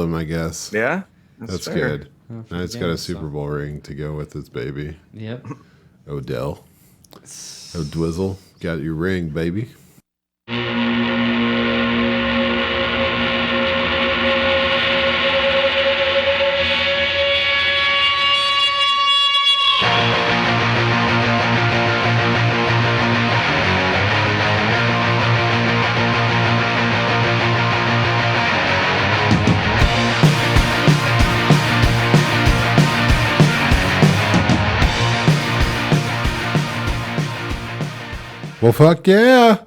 him, I guess. Yeah, that's fair. good. Now he's got a Super Bowl ring to go with his baby. Yep. Odell. O'Dwizzle, got your ring, baby. Well, fuck yeah.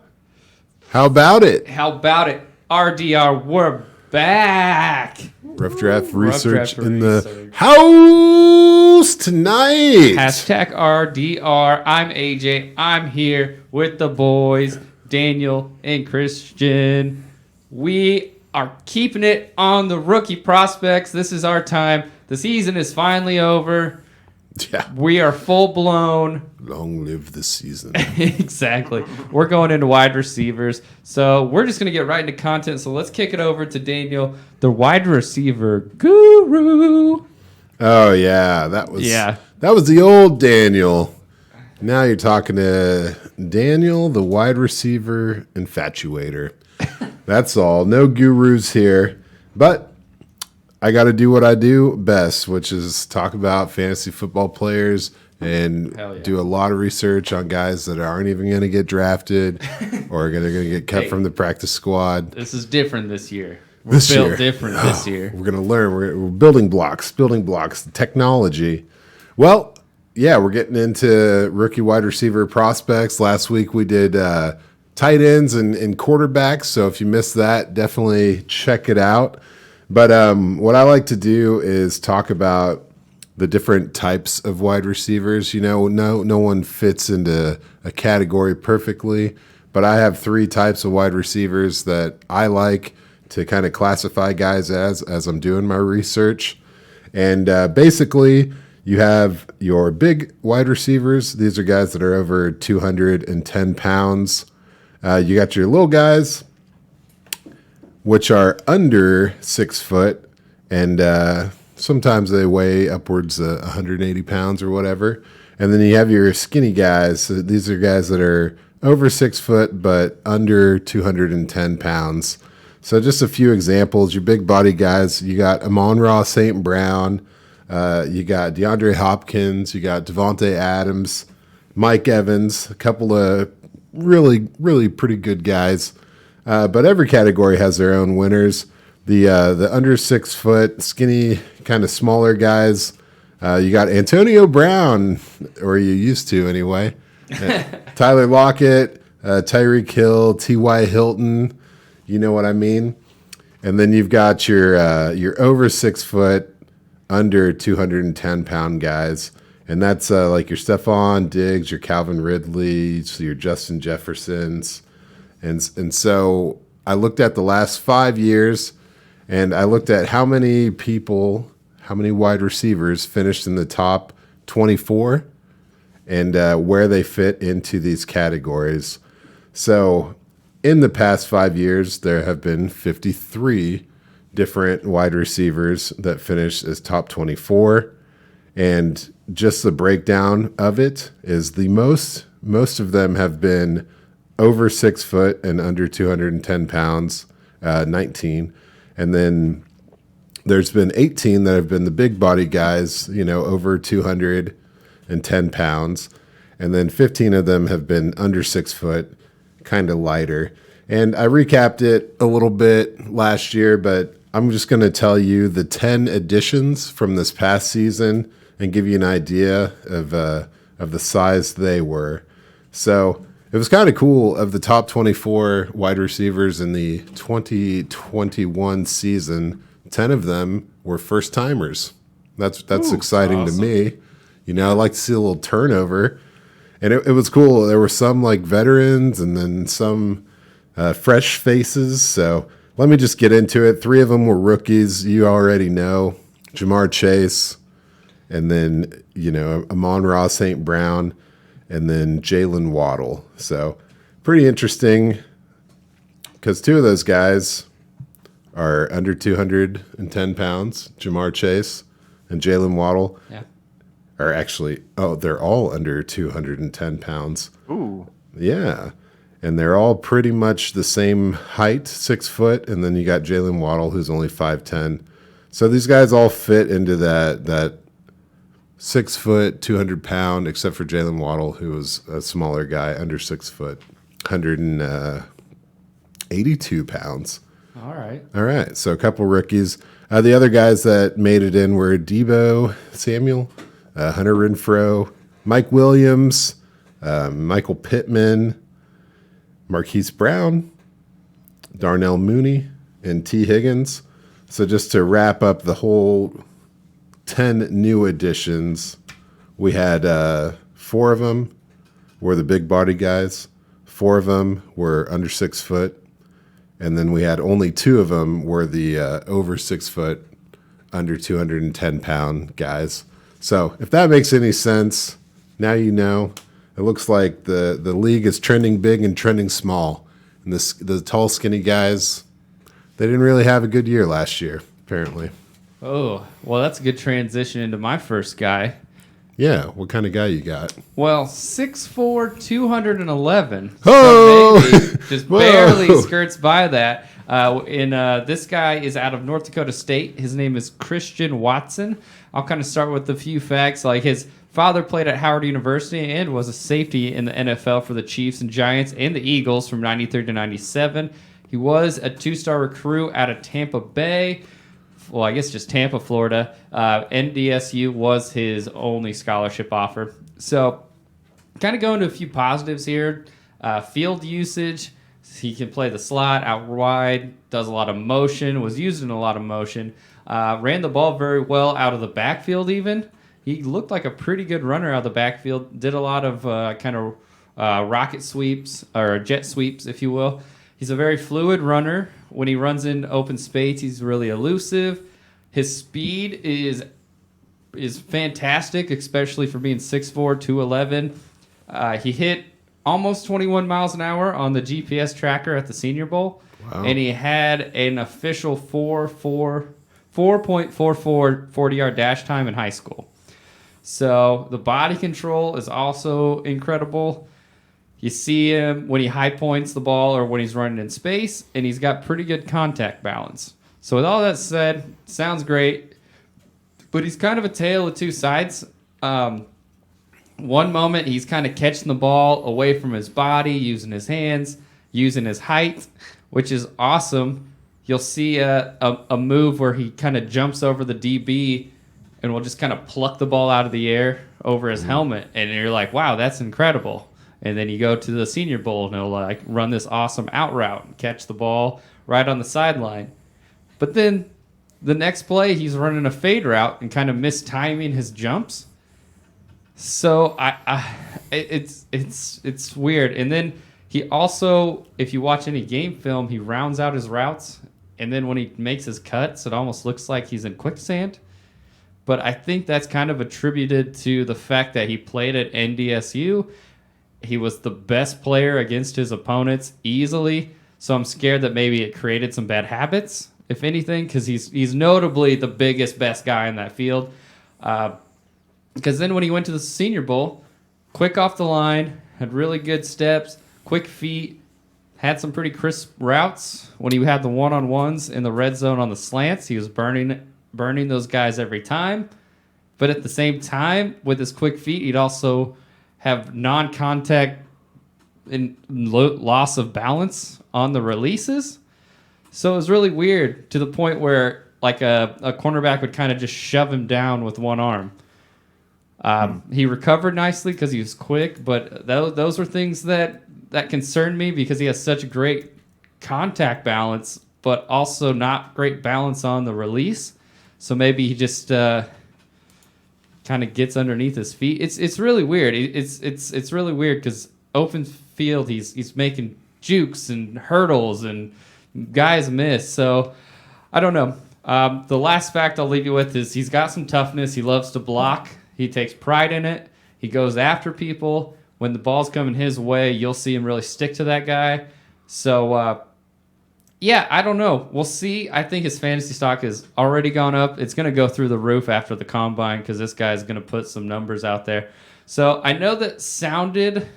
How about it? How about it? RDR, we're back. Rough draft research in research. the house tonight. Hashtag RDR. I'm AJ. I'm here with the boys, Daniel and Christian. We are keeping it on the rookie prospects. This is our time. The season is finally over. Yeah. We are full blown. Long live the season. Exactly. We're going into wide receivers. So we're just going to get right into content. So let's kick it over to Daniel, the wide receiver guru. Oh, yeah. That was the old Daniel. Now you're talking to Daniel, the wide receiver infatuator. That's all. No gurus here. But I got to do what I do best, which is talk about fantasy football players and do a lot of research on guys that aren't even going to get drafted or are going to get cut from the practice squad. This is different this year. We're built different this year. We're going to learn. We're building blocks, technology. Well, yeah, we're getting into rookie wide receiver prospects. Last week we did tight ends and quarterbacks. So if you missed that, definitely check it out. But what I like to do is talk about the different types of wide receivers. You know, no one fits into a category perfectly, but I have 3 types of wide receivers that I like to kind of classify guys as I'm doing my research. And basically, you have your big wide receivers. These are guys that are over 210 pounds. You got your little guys, which are under 6 foot, and sometimes they weigh upwards of 180 pounds or whatever. And then you have your skinny guys. So these are guys that are over 6 foot, but under 210 pounds. So just a few examples. Your big body guys, you got Amon-Ra St. Brown, you got DeAndre Hopkins, you got Devontae Adams, Mike Evans, a couple of really, really pretty good guys. But every category has their own winners. The under 6 foot, skinny, kind of smaller guys. You got Antonio Brown, or you used to anyway. Tyler Lockett, Tyreek Hill, T.Y. Hilton. You know what I mean? And then you've got your over 6 foot, under 210 pound guys. And that's like your Stephon Diggs, your Calvin Ridley, your Justin Jeffersons. And so I looked at the last 5 years, and I looked at how many wide receivers finished in the top 24 and where they fit into these categories. So in the past 5 years, there have been 53 different wide receivers that finished as top 24. And just the breakdown of it is the most of them have been over 6 foot and under 210 pounds, 19. And then there's been 18 that have been the big body guys, over 210 pounds. And then 15 of them have been under 6 foot, kind of lighter. And I recapped it a little bit last year, but I'm just going to tell you the 10 additions from this past season and give you an idea of the size they were. So it was kind of cool. Of the top 24 wide receivers in the 2021 season, 10 of them were first timers. That's exciting to me. I like to see a little turnover. And it was cool. There were some like veterans and then some fresh faces. So let me just get into it. 3 of them were rookies. You already know. Jamar Chase, and then, Amon-Ra St. Brown, and then Jalen Waddle. So pretty interesting because 2 of those guys are under 210 pounds. Jamar Chase and Jalen Waddle Yeah. are actually, they're all under 210 pounds. Ooh. Yeah. And they're all pretty much the same height, 6 foot. And then you got Jalen Waddle, who's only 5'10". So these guys all fit into that 6 foot, 200 pound, except for Jalen Waddle, who was a smaller guy, under 6 foot, 182 pounds. All right. All right. So a couple rookies. The other guys that made it in were Debo Samuel, Hunter Renfrow, Mike Williams, Michael Pittman, Marquise Brown, Darnell Mooney, and T. Higgins. So just to wrap up the whole 10 new additions, we had 4 of them were the big body guys. 4 of them were under 6 foot. And then we had only 2 of them were the over 6 foot, under 210 pound guys. So if that makes any sense, now you know. It looks like the league is trending big and trending small. And the tall, skinny guys, they didn't really have a good year last year, apparently. Oh, well, that's a good transition into my first guy. Yeah, what kind of guy you got? Well, 6'4", 211. Oh! So maybe just Whoa! barely skirts by that. This guy is out of North Dakota State. His name is Christian Watson. I'll kind of start with a few facts. Like his father played at Howard University and was a safety in the NFL for the Chiefs and Giants and the Eagles from 93 to 97. He was a 2-star recruit out of Tampa Bay. Well, I guess just Tampa, Florida. NDSU was his only scholarship offer. So kind of going to a few positives here. Field usage. He can play the slot out wide, does a lot of motion, was used in a lot of motion. Ran the ball very well out of the backfield even. He looked like a pretty good runner out of the backfield. Did a lot of rocket sweeps or jet sweeps, if you will. He's a very fluid runner. When he runs in open space, he's really elusive. His speed is fantastic, especially for being 6'4", 211. He hit almost 21 miles an hour on the GPS tracker at the Senior Bowl. Wow. And he had an official 4.44 40-yard dash time in high school. So the body control is also incredible. You see him when he high points the ball or when he's running in space, and he's got pretty good contact balance. So with all that said, sounds great, but he's kind of a tale of two sides. One moment, he's kind of catching the ball away from his body, using his hands, using his height, which is awesome. You'll see a move where he kind of jumps over the DB and will just kind of pluck the ball out of the air over his helmet, and you're like, wow, that's incredible. And then you go to the Senior Bowl, and he'll like run this awesome out route and catch the ball right on the sideline. But then the next play, he's running a fade route and kind of mistiming his jumps. So it's weird. And then he also, if you watch any game film, he rounds out his routes, and then when he makes his cuts, it almost looks like he's in quicksand. But I think that's kind of attributed to the fact that he played at NDSU. He was the best player against his opponents easily. So I'm scared that maybe it created some bad habits, if anything, because he's notably the biggest, best guy in that field. Because then when he went to the Senior Bowl, quick off the line, had really good steps, quick feet, had some pretty crisp routes. When he had the one-on-ones in the red zone on the slants, he was burning those guys every time. But at the same time, with his quick feet, he'd also have non-contact and loss of balance on the releases. So it was really weird to the point where like a cornerback would kind of just shove him down with one arm. He recovered nicely because he was quick, but those were things that concerned me because he has such great contact balance, but also not great balance on the release. So maybe he just kind of gets underneath his feet. It's really weird. It's really weird because open field he's making jukes and hurdles and guys miss. So I don't know. The last fact I'll leave you with is he's got some toughness. He loves to block. He takes pride in it. He goes after people. When the ball's coming his way, you'll see him really stick to that guy. So Yeah, I don't know. We'll see. I think his fantasy stock has already gone up. It's going to go through the roof after the combine because this guy's going to put some numbers out there. So I know that sounded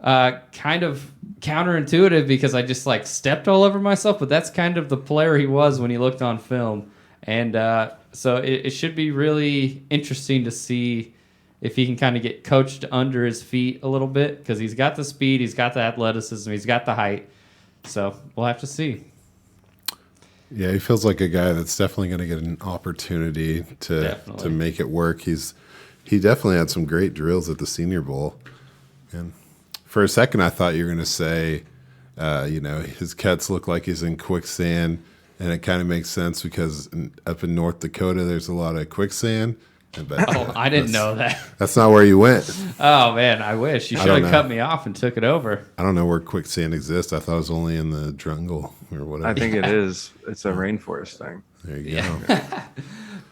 kind of counterintuitive because I just like stepped all over myself, but that's kind of the player he was when he looked on film. And so it should be really interesting to see if he can kind of get coached under his feet a little bit because he's got the speed, he's got the athleticism, he's got the height. So we'll have to see. Yeah, he feels like a guy that's definitely going to get an opportunity to make it work. He definitely had some great drills at the Senior Bowl. And for a second, I thought you were going to say, his cuts look like he's in quicksand, and it kind of makes sense because up in North Dakota, there's a lot of quicksand. But, I didn't know that. That's not where you went. Oh, man, I wish. You should have cut me off and took it over. I don't know where quicksand exists. I thought it was only in the jungle or whatever. I think it is. It's a rainforest thing. There you go.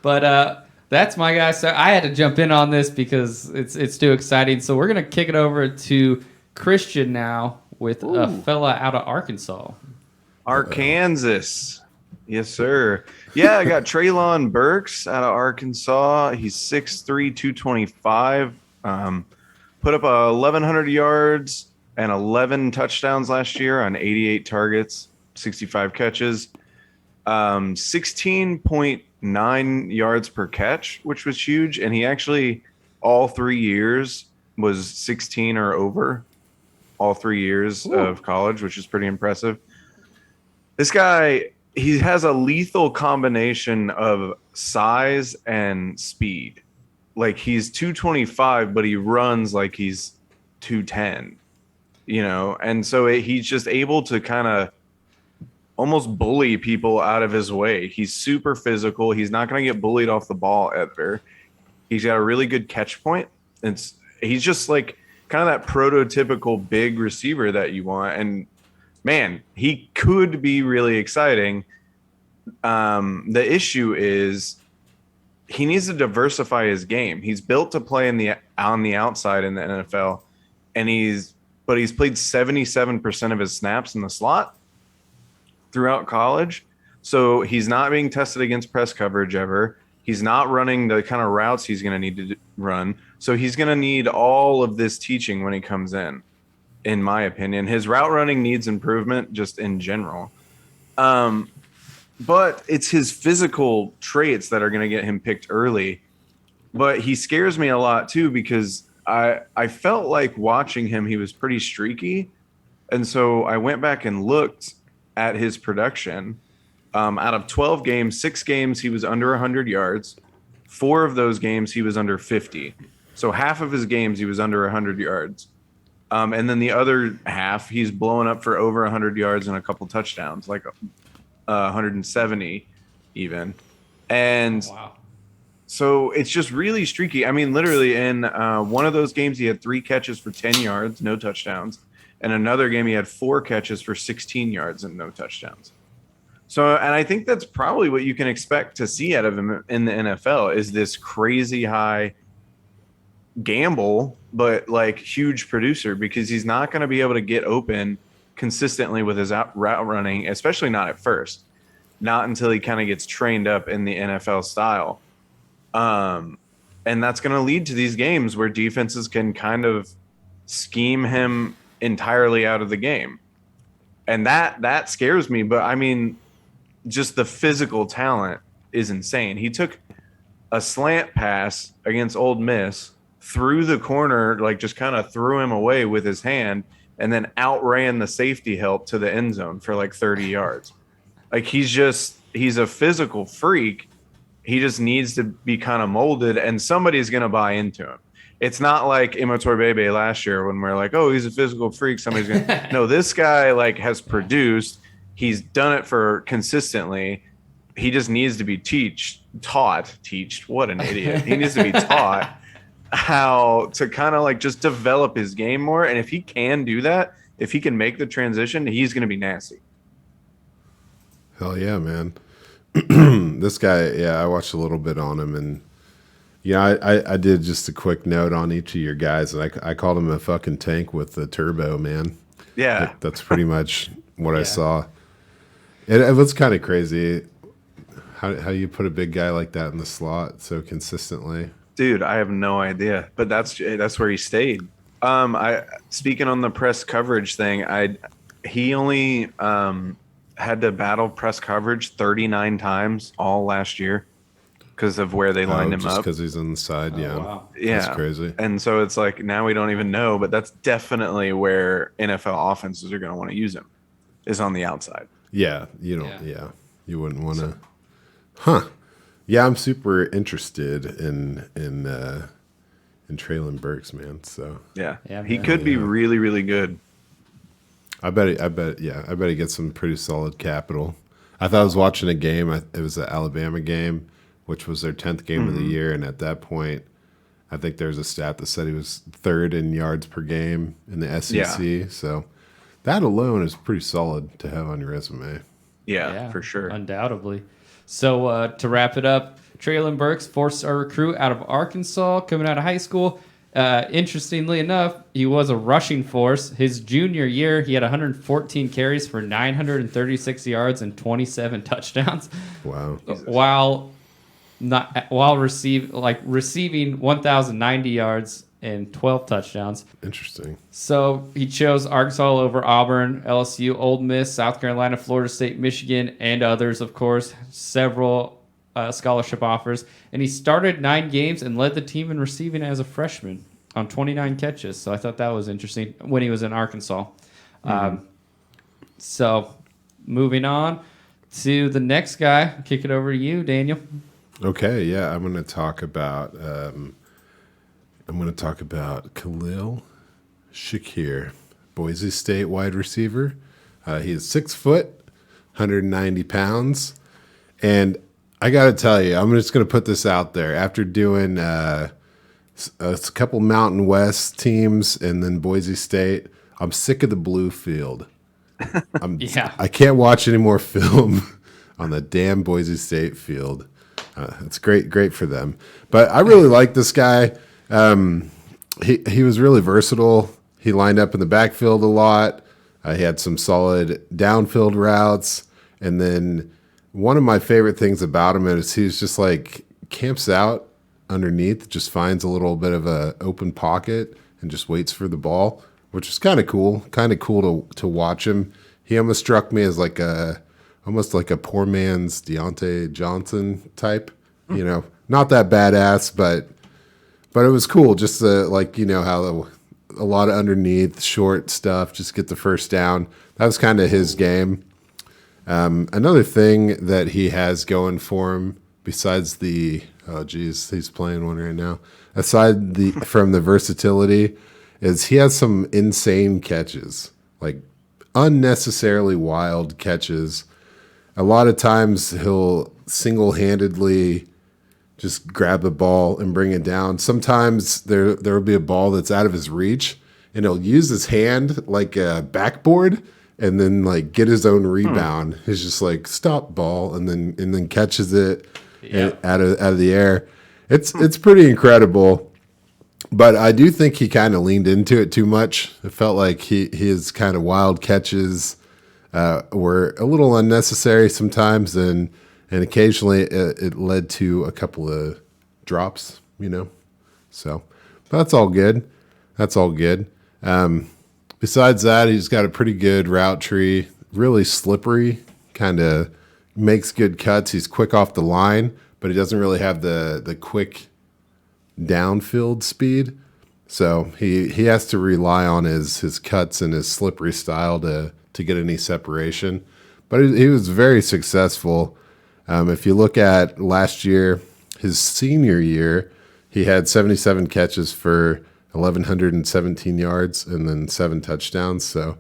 But that's my guy. So I had to jump in on this because it's too exciting. So we're going to kick it over to Christian now with a fella out of Arkansas. Arkansas. Yes, sir. Yeah, I got Treylon Burks out of Arkansas. He's 6'3", 225. Put up 1,100 yards and 11 touchdowns last year on 88 targets, 65 catches. 16.9 yards per catch, which was huge. And he actually, all 3 years, was 16 or over. All 3 years of college, which is pretty impressive. This guy... he has a lethal combination of size and speed. Like he's 225, but he runs like he's 210, and so he's just able to kind of almost bully people out of his way. He's super physical. He's not going to get bullied off the ball ever. He's got a really good catch point. He's just like kind of that prototypical big receiver that you want. And man, he could be really exciting. The issue is he needs to diversify his game. He's built to play on the outside in the NFL, and he's played 77% of his snaps in the slot throughout college. So he's not being tested against press coverage ever. He's not running the kind of routes he's going to need to run. So he's going to need all of this teaching when he comes in my opinion. His route running needs improvement just in general. But it's his physical traits that are going to get him picked early. But he scares me a lot too because I felt like watching him, he was pretty streaky. And so I went back and looked at his production. Out of 12 games, 6 games, he was under 100 yards. 4 of those games, he was under 50. So half of his games, he was under 100 yards. And then the other half, he's blowing up for over 100 yards and a couple touchdowns, like 170 even. And so it's just really streaky. I mean, literally in one of those games, he had 3 catches for 10 yards, no touchdowns. And another game, he had 4 catches for 16 yards and no touchdowns. So, and I think that's probably what you can expect to see out of him in the NFL is this crazy high gamble, but like huge producer, because he's not going to be able to get open consistently with his route running, especially not at first, not until he kind of gets trained up in the NFL style. And that's going to lead to these games where defenses can kind of scheme him entirely out of the game. And that scares me. But I mean, just the physical talent is insane. He took a slant pass against Ole Miss through the corner, like just kind of threw him away with his hand, and then outran the safety help to the end zone for like 30 yards. Like he's a physical freak. He just needs to be kind of molded, and somebody's going to buy into him. It's not like Immature Bebe last year when we're like, oh, he's a physical freak. Somebody's going to – no, this guy like has produced. He's done it for consistently. He just needs to be taught. What an idiot. He needs to be taught how to kind of like just develop his game more. And if he can do that, if he can make the transition, he's going to be nasty. Hell yeah, man. This guy, I watched a little bit on him, and I did just a quick note on each of your guys, and I called him a fucking tank with the turbo, man. Yeah. That's pretty much what I saw. It was kind of crazy how you put a big guy like that in the slot so consistently. Dude, I have no idea, but that's where he stayed. I speaking on the press coverage thing, he only had to battle press coverage 39 times all last year because of where they lined him just up. Because he's on the side, yeah. Wow. Yeah, That's crazy. And so it's like now we don't even know, but that's definitely where NFL offenses are going to want to use him, is on the outside. Yeah, you don't. Yeah, you wouldn't want to. Huh? Yeah, I'm super interested in Treylon Burks, man. So Yeah, Yeah, he man. could be really, really good. I bet he gets some pretty solid capital. I thought I was watching a game. It was an Alabama game, which was their 10th game of the year, and at that point, I think there's a stat that said he was third in yards per game in the SEC. Yeah. So that alone is pretty solid to have on your resume. Yeah, for sure. Undoubtedly. So to wrap it up, Treylon Burks, four-star recruit out of Arkansas, coming out of high school. Interestingly enough, he was a rushing force. His junior year, he had 114 carries for 936 yards and 27 touchdowns. Wow. While receiving 1,090 yards and 12 touchdowns. Interesting. So he chose Arkansas over Auburn, LSU, Ole Miss, South Carolina, Florida State, Michigan, and others, of course. Several scholarship offers. And he started 9 games and led the team in receiving as a freshman on 29 catches. So I thought that was interesting when he was in Arkansas. So moving on to the next guy. Kick it over to you, Daniel. Okay, yeah, I'm going to talk about Khalil Shakir, Boise State wide receiver. He is 6 foot, 190 pounds, and I got to tell you, I'm just going to put this out there. After doing a couple Mountain West teams and then Boise State, I'm sick of the blue field. I can't watch any more film on the damn Boise State field. It's great for them. But I really like this guy. He was really versatile. He lined up in the backfield a lot. He had some solid downfield routes. And then one of my favorite things about him is he's just like camps out underneath, just finds a little bit of a open pocket and just waits for the ball, which is kind of cool. Kind of cool to watch him. He almost struck me as almost like a poor man's Deontay Johnson type, not that badass, but it was cool. Just how a lot of underneath short stuff, just get the first down. That was kind of his game. Another thing that he has going for him, besides he's playing one right now. Aside from the versatility, is he has some insane catches, like unnecessarily wild catches. A lot of times he'll single-handedly just grab the ball and bring it down. Sometimes there will be a ball that's out of his reach, and he'll use his hand like a backboard and then like get his own rebound. He's just like, stop ball, and then catches it out of the air. It's pretty incredible. But I do think he kind of leaned into it too much. It felt like his kind of wild catches were a little unnecessary sometimes, and occasionally it led to a couple of drops, So that's all good. Besides that, he's got a pretty good route tree, really slippery, kind of makes good cuts. He's quick off the line, but he doesn't really have the quick downfield speed. So he has to rely on his cuts and his slippery style to get any separation. But he was very successful. If you look at last year, his senior year, he had 77 catches for 1,117 yards and then 7 touchdowns. So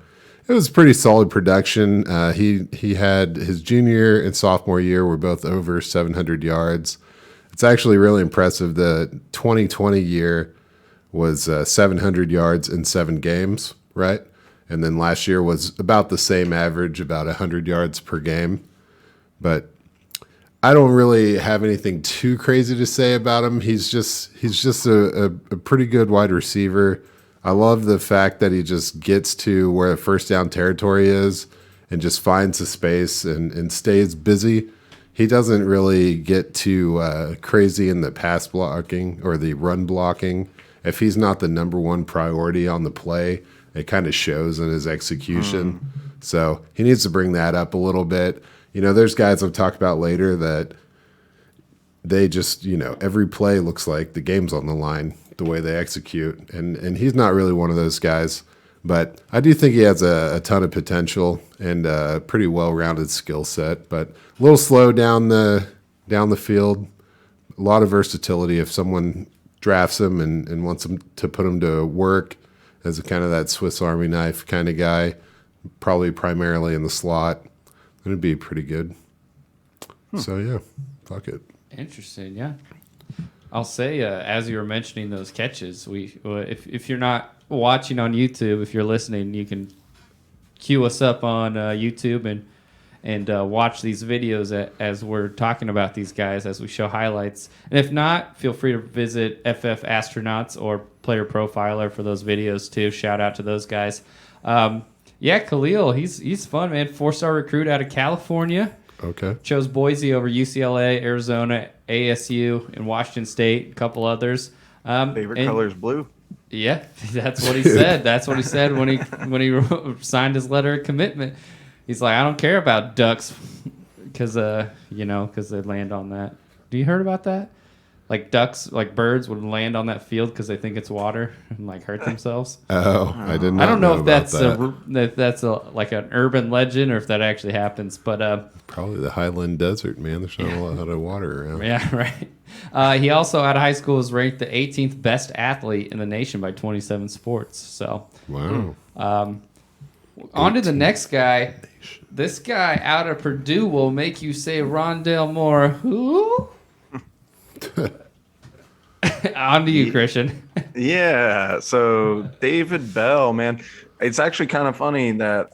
it was pretty solid production. He had his junior and sophomore year were both over 700 yards. It's actually really impressive. The 2020 year was 700 yards in 7 games, right? And then last year was about the same average, about 100 yards per game. But I don't really have anything too crazy to say about him. He's just a pretty good wide receiver. I love the fact that he just gets to where first down territory is and just finds the space and stays busy. He doesn't really get too crazy in the pass blocking or the run blocking. If he's not the number one priority on the play, it kind of shows in his execution. So he needs to bring that up a little bit. There's guys I've talked about later that they just, every play looks like the game's on the line the way they execute. And he's not really one of those guys. But I do think he has a ton of potential and a pretty well-rounded skill set. But a little slow down the field. A lot of versatility if someone drafts him and wants him to put him to work as a kind of that Swiss Army knife kind of guy, probably primarily in the slot. It'd be pretty good. So, yeah, fuck it. Interesting, yeah. I'll say, as you were mentioning those catches, if you're not watching on YouTube, if you're listening, you can queue us up on YouTube and watch these videos as we're talking about these guys as we show highlights. And if not, feel free to visit FF Astronauts or Player Profiler for those videos too. Shout out to those guys. Khalil, he's fun, man. 4-star recruit out of California. Okay. Chose Boise over UCLA, Arizona, ASU, and Washington State, a couple others. Favorite color is blue. Yeah, that's what he said. That's what he said when he signed his letter of commitment. He's like, I don't care about ducks because they land on that. Do you heard about that? Like ducks, like birds would land on that field because they think it's water and like hurt themselves. Oh, I didn't. I don't know if that's that. if that's like an urban legend or if that actually happens, but probably the Highland Desert, man. There's not a lot of water around. Yeah, right. He also out of high school was ranked the 18th best athlete in the nation by 27 Sports. So wow. On to the next guy. This guy out of Purdue will make you say Rondale Moore. Who? On to you, Christian. Yeah. So David Bell, man, it's actually kind of funny that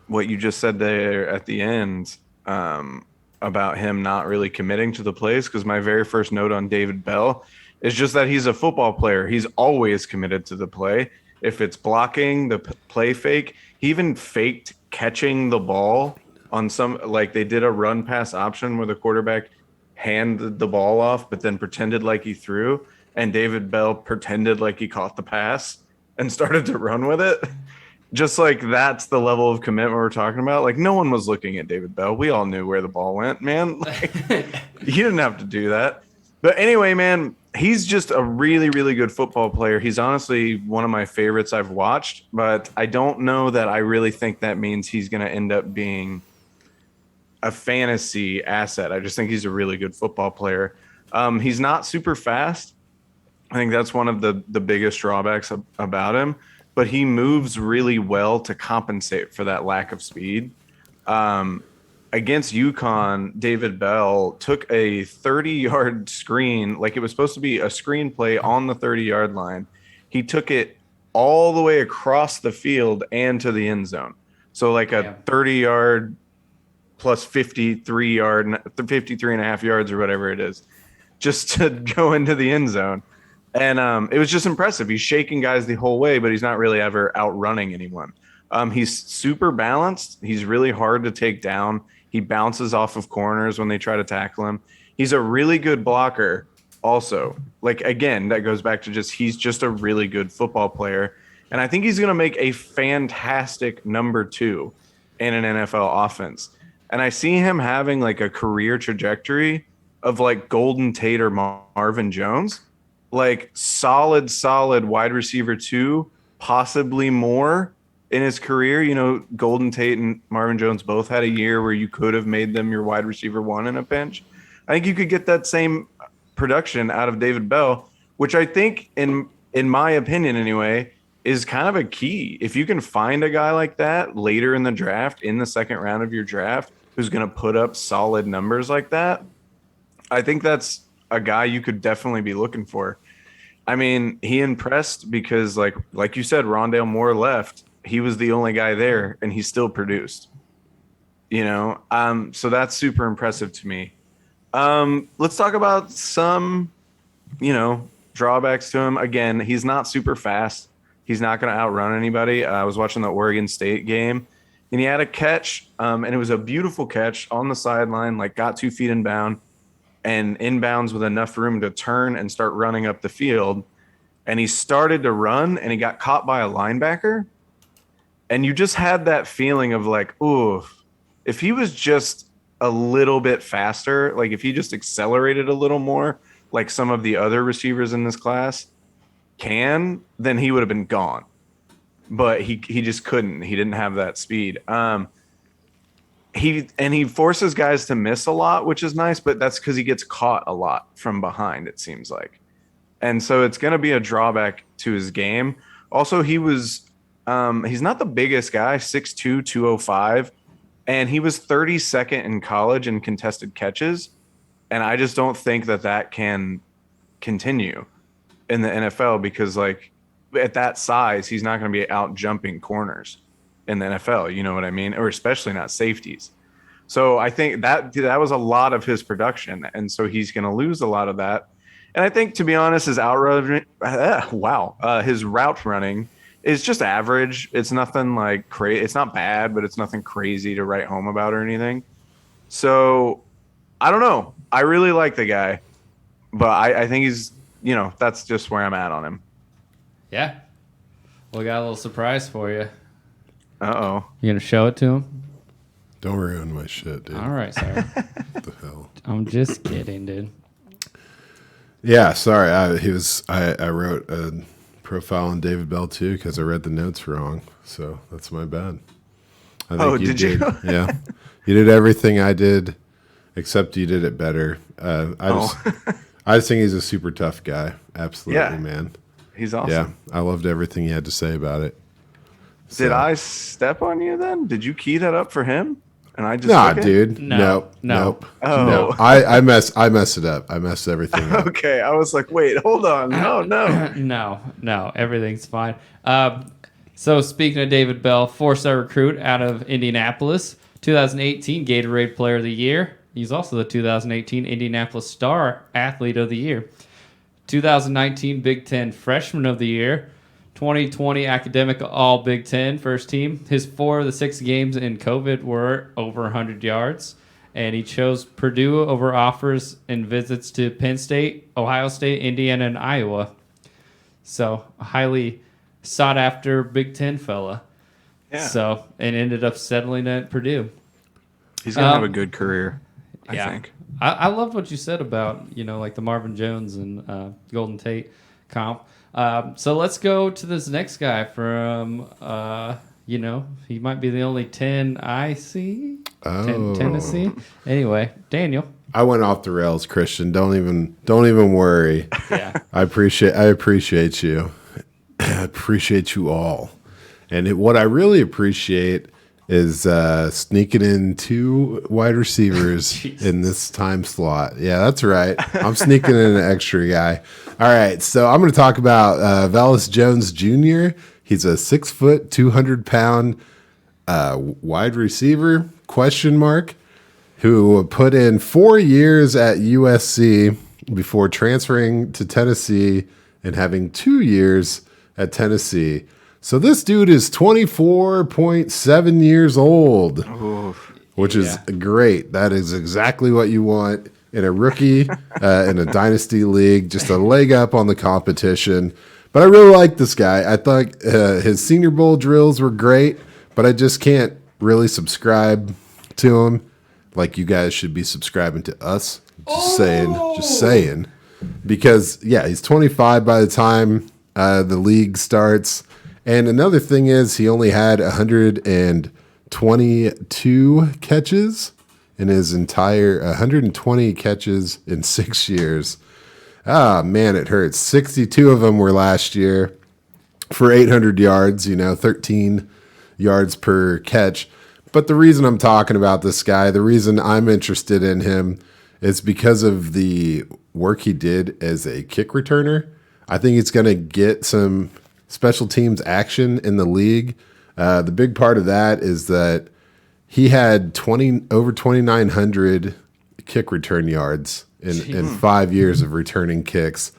what you just said there at the end about him not really committing to the plays, because my very first note on David Bell is just that he's a football player. He's always committed to the play. If it's blocking, the play fake, he even faked catching the ball on some, like they did a run pass option where the quarterback handed the ball off, but then pretended like he threw, and David Bell pretended like he caught the pass and started to run with it. Just like that's the level of commitment we're talking about. Like no one was looking at David Bell. We all knew where the ball went, man. Like, he didn't have to do that. But anyway, man, he's just a really, really good football player. He's honestly one of my favorites I've watched, but I don't know that I really think that means he's going to end up being a fantasy asset. I just think he's a really good football player. He's not super fast. I think that's one of the biggest drawbacks about him, but he moves really well to compensate for that lack of speed. Against UConn, David Bell took a 30-yard screen, like it was supposed to be a screen play on the 30-yard line. He took it all the way across the field and to the end zone. So like a 30-yard plus 53 and a half yards or whatever it is, just to go into the end zone. And it was just impressive. He's shaking guys the whole way, but he's not really ever outrunning anyone. He's super balanced. He's really hard to take down. He bounces off of corners when they try to tackle him. He's a really good blocker also. Like, again, that goes back to he's just a really good football player. And I think he's going to make a fantastic number 2 in an NFL offense. And I see him having like a career trajectory of like Golden Tate or Marvin Jones, like solid wide receiver 2, possibly more in his career. You know, Golden Tate and Marvin Jones both had a year where you could have made them your wide receiver 1 in a pinch. I think you could get that same production out of David Bell, which I think, in my opinion anyway, is kind of a key. If you can find a guy like that later in the draft, in the second round of your draft, who's going to put up solid numbers like that, I think that's a guy you could definitely be looking for. I mean, he impressed because like you said, Rondale Moore left. He was the only guy there, and he still produced. You know, so that's super impressive to me. Let's talk about some, drawbacks to him. Again, he's not super fast. He's not going to outrun anybody. I was watching the Oregon State game, and he had a catch, and it was a beautiful catch on the sideline, like got 2 feet inbound and inbounds with enough room to turn and start running up the field. And he started to run and he got caught by a linebacker. And you just had that feeling of like, ooh, if he was just a little bit faster, like if he just accelerated a little more, like some of the other receivers in this class then he would have been gone. But he just couldn't. He didn't have that speed. He forces guys to miss a lot, which is nice, but that's because he gets caught a lot from behind, it seems like. And so it's going to be a drawback to his game. Also, he's not the biggest guy, 6'2", 205, and he was 32nd in college in contested catches. And I just don't think that can continue in the NFL because, like, at that size, he's not going to be out jumping corners in the NFL. You know what I mean? Or especially not safeties. So I think that was a lot of his production. And so he's going to lose a lot of that. And I think, to be honest, his his route running is just average. It's nothing like crazy. It's not bad, but it's nothing crazy to write home about or anything. So I don't know. I really like the guy, but I think he's, that's just where I'm at on him. Yeah. We got a little surprise for you. Uh-oh. You going to show it to him? Don't ruin my shit, dude. All right, sorry. What the hell? I'm just kidding, dude. Yeah, sorry. I wrote a profile on David Bell too because I read the notes wrong. So that's my bad. I think did you? Yeah, you did everything I did, except you did it better. I just think he's a super tough guy. Absolutely, man. He's awesome. Yeah, I loved everything he had to say about it. Did I step on you then? Did you key that up for him? And I just dude. No. Nope. Oh. No. I messed it up. I messed everything up. Okay. I was like, wait, hold on. No. No, everything's fine. So speaking of David Bell, 4-star recruit out of Indianapolis, 2018 Gatorade Player of the Year. He's also the 2018 Indianapolis Star Athlete of the Year. 2019 Big Ten Freshman of the Year. 2020 Academic All Big Ten First Team. His 4 of the 6 games in COVID were over 100 yards. And he chose Purdue over offers and visits to Penn State, Ohio State, Indiana, and Iowa. So a highly sought after Big Ten fella. Yeah. So, and ended up settling at Purdue. He's going to have a good career, I think. I loved what you said about, like the Marvin Jones and Golden Tate comp. So let's go to this next guy from, he might be the only 10 I see. 10 Tennessee. Anyway, Daniel. I went off the rails, Christian. Don't even worry. Yeah. I appreciate you. I appreciate you all. And what I really appreciate is sneaking in 2 wide receivers in this time slot. Yeah, that's right. I'm sneaking in an extra guy. All right, so I'm going to talk about Velus Jones Jr. He's a 6 foot, 200-pound wide receiver, ? Who put in 4 years at USC before transferring to Tennessee and having 2 years at Tennessee. So this dude is 24.7 years old, which is great. That is exactly what you want in a rookie in a dynasty league, just a leg up on the competition. But I really like this guy. I thought his Senior Bowl drills were great, but I just can't really subscribe to him like you guys should be subscribing to us. Just saying. Because, he's 25 by the time the league starts. And another thing is he only had 122 catches in his entire 120 catches in 6 years. Ah, man, it hurts. 62 of them were last year for 800 yards, 13 yards per catch. But the reason I'm talking about this guy, the reason I'm interested in him is because of the work he did as a kick returner. I think he's going to get some special teams action in the league. The big part of that is that he had over 2,900 kick return yards in 5 years of returning kicks.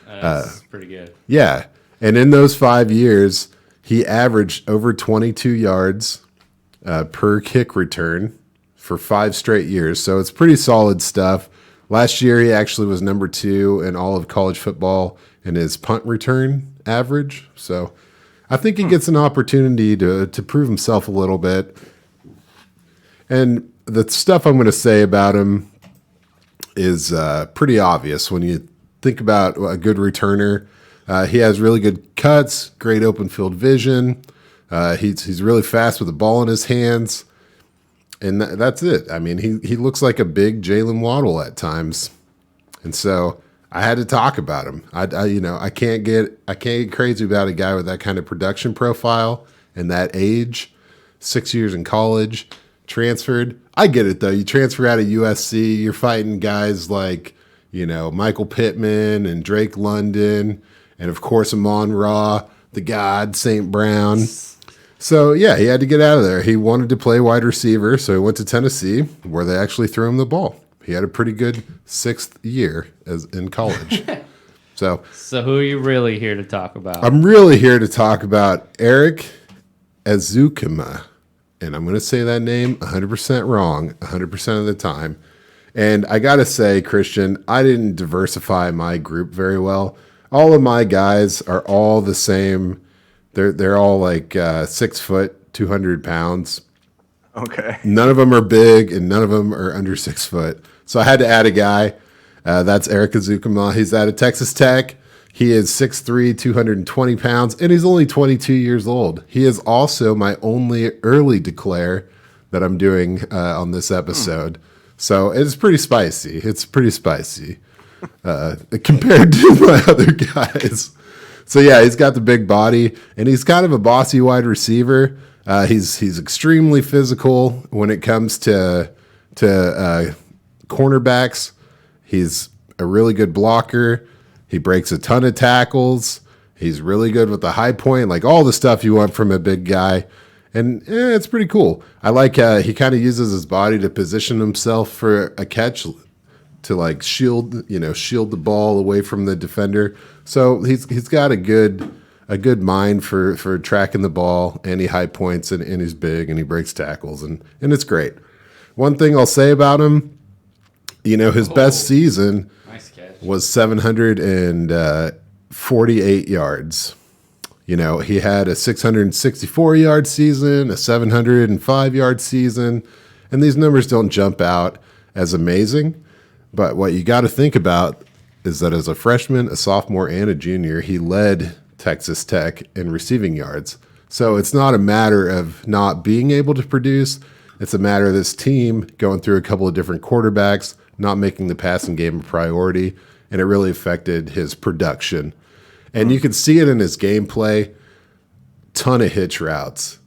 That's pretty good. Yeah. And in those 5 years, he averaged over 22 yards per kick return for 5 straight years. So it's pretty solid stuff. Last year, he actually was number 2 in all of college football in his punt return average. So I think he gets an opportunity to prove himself a little bit. And the stuff I'm going to say about him is pretty obvious when you think about a good returner. He has really good cuts, great open field vision. He's really fast with the ball in his hands. And that's it. I mean, he looks like a big Jalen Waddle at times. And so I had to talk about him. I can't get crazy about a guy with that kind of production profile and that age. 6 years in college, transferred. I get it though. You transfer out of USC, you're fighting guys like, Michael Pittman and Drake London, and of course Amon-Ra, the God, St. Brown. So yeah, he had to get out of there. He wanted to play wide receiver, so he went to Tennessee, where they actually threw him the ball. He had a pretty good 6th year in college. So who are you really here to talk about? I'm really here to talk about Erik Ezukanma. And I'm going to say that name 100% wrong 100% of the time. And I got to say, Christian, I didn't diversify my group very well. All of my guys are all the same. They're all like 6 foot, 200 pounds. Okay. None of them are big, and none of them are under 6 foot. So I had to add a guy. That's Erik Ezukanma. He's out of Texas Tech. He is 6'3", 220 pounds, and he's only 22 years old. He is also my only early declare that I'm doing on this episode. So it's pretty spicy. Compared to my other guys. So yeah, he's got the big body, and he's kind of a bossy wide receiver. He's extremely physical when it comes to cornerbacks. He's a really good blocker. He breaks a ton of tackles. He's really good with the high point, like all the stuff you want from a big guy. And it's pretty cool. I like he kind of uses his body to position himself for a catch, to like shield the ball away from the defender. So he's got a good mind for tracking the ball, and he high points, and he's big, and he breaks tackles, and it's great. One thing I'll say about him, his best season was 748 yards. He had a 664-yard season, a 705-yard season, and these numbers don't jump out as amazing. But what you got to think about is that as a freshman, a sophomore, and a junior, he led Texas Tech in receiving yards. So it's not a matter of not being able to produce. It's a matter of this team going through a couple of different quarterbacks, not making the passing game a priority, and it really affected his production. And you can see it in his gameplay. Ton of hitch routes.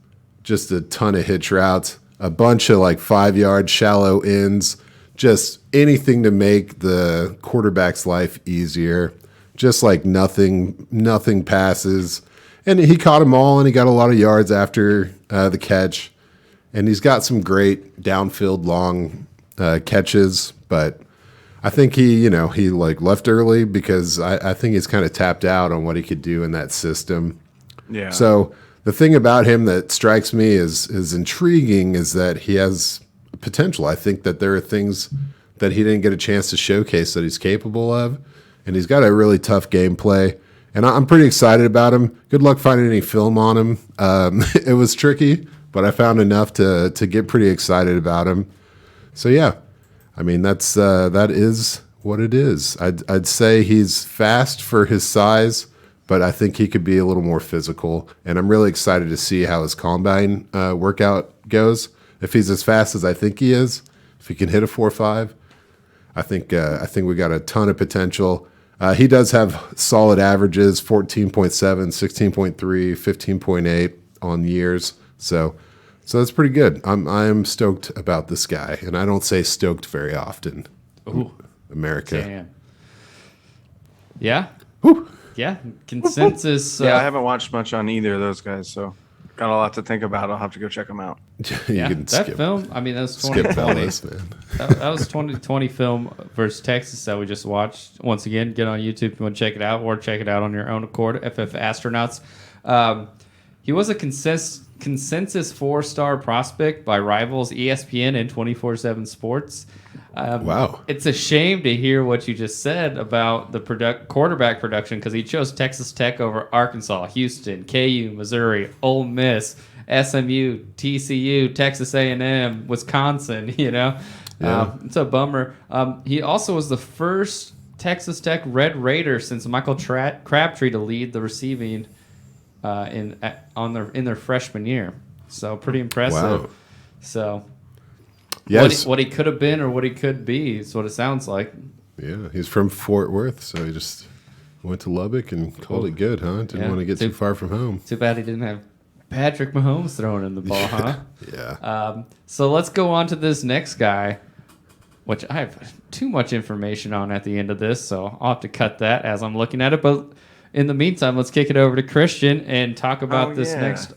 Just a ton of hitch routes. A bunch of like 5-yard shallow ends. Just anything to make the quarterback's life easier. Just like nothing passes. And he caught them all, and he got a lot of yards after the catch. And he's got some great downfield long catches, but I think he like left early because I think he's kind of tapped out on what he could do in that system. Yeah. So the thing about him that strikes me is intriguing is that he has potential. I think that there are things that he didn't get a chance to showcase that he's capable of, and he's got a really tough gameplay. And I'm pretty excited about him. Good luck finding any film on him. It was tricky, but I found enough to get pretty excited about him. So yeah. I mean, that is what it is. I'd say he's fast for his size, but I think he could be a little more physical. And I'm really excited to see how his combine workout goes. If he's as fast as I think he is, if he can hit a 4.5, I think we got a ton of potential. He does have solid averages: 14.7, 16.3, 15.8 on years. So that's pretty good. I'm stoked about this guy, and I don't say stoked very often. Ooh, America. Damn. Yeah. Whew. Yeah. Consensus. Yeah, I haven't watched much on either of those guys, so got a lot to think about. I'll have to go check them out. That film. I mean, that was skip 2020. this, man. that was 2020 film versus Texas that we just watched. Once again, get on YouTube if you want to check it out, or check it out on your own accord. FF Astronauts. He was a consensus 4-star prospect by rivals ESPN and 24/7 Sports. Wow. It's a shame to hear what you just said about the quarterback production because he chose Texas Tech over Arkansas, Houston, KU, Missouri, Ole Miss, SMU, TCU, Texas A&M, Wisconsin. It's a bummer. He also was the first Texas Tech Red Raider since Michael Crabtree to lead the receiving in their freshman year. So pretty impressive. Wow. So Yes. what he could have been or what he could be is what it sounds like. Yeah, he's from Fort Worth, so he just went to Lubbock and called it good, huh? Didn't want to get too far from home. Too bad he didn't have Patrick Mahomes throwing in the ball, huh? Yeah. So let's go on to this next guy, which I have too much information on at the end of this, so I'll have to cut that as I'm looking at it. But in the meantime, let's kick it over to Christian and talk about this next.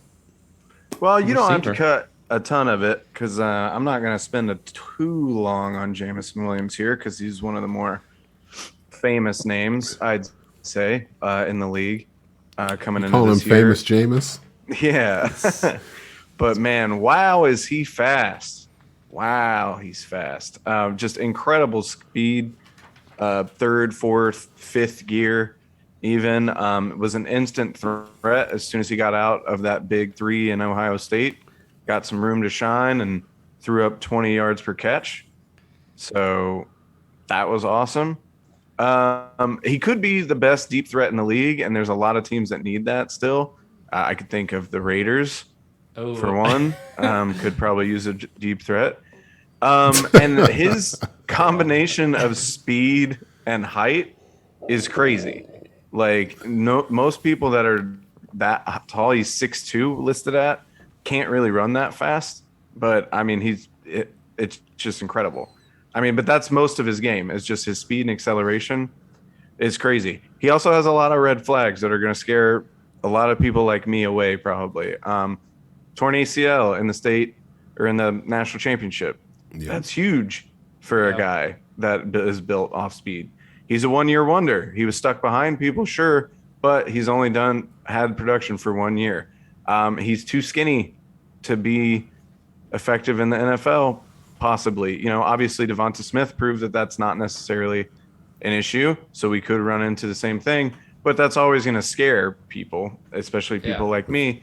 Well, you don't have to receiver. cut a ton of it because I'm not going to spend too long on Jameson Williams here because he's one of the more famous names, I'd say, in the league coming into Call him this year. famous Jameis. Yeah. But, man, wow, is he fast. Wow, he's fast. Just incredible speed, third, fourth, fifth gear even. Was an instant threat as soon as he got out of that big 3 in Ohio State. Got some room to shine and threw up 20 yards per catch. So that was awesome. He could be the best deep threat in the league, and there's a lot of teams that need that still. I could think of the Raiders, for one. Could probably use a deep threat. And his combination of speed and height is crazy. Like, most people that are that tall, he's 6'2", listed at, can't really run that fast. But, I mean, it's just incredible. I mean, but that's most of his game, is just his speed and acceleration is crazy. He also has a lot of red flags that are going to scare a lot of people like me away, probably. Torn ACL in the state or in the national championship. Yep. That's huge for a guy that is built off speed. He's a one-year wonder. He was stuck behind people, sure, but he's only had production for 1 year. He's too skinny to be effective in the NFL, possibly. Obviously Devonta Smith proved that that's not necessarily an issue, so we could run into the same thing, but that's always going to scare people, especially people like me.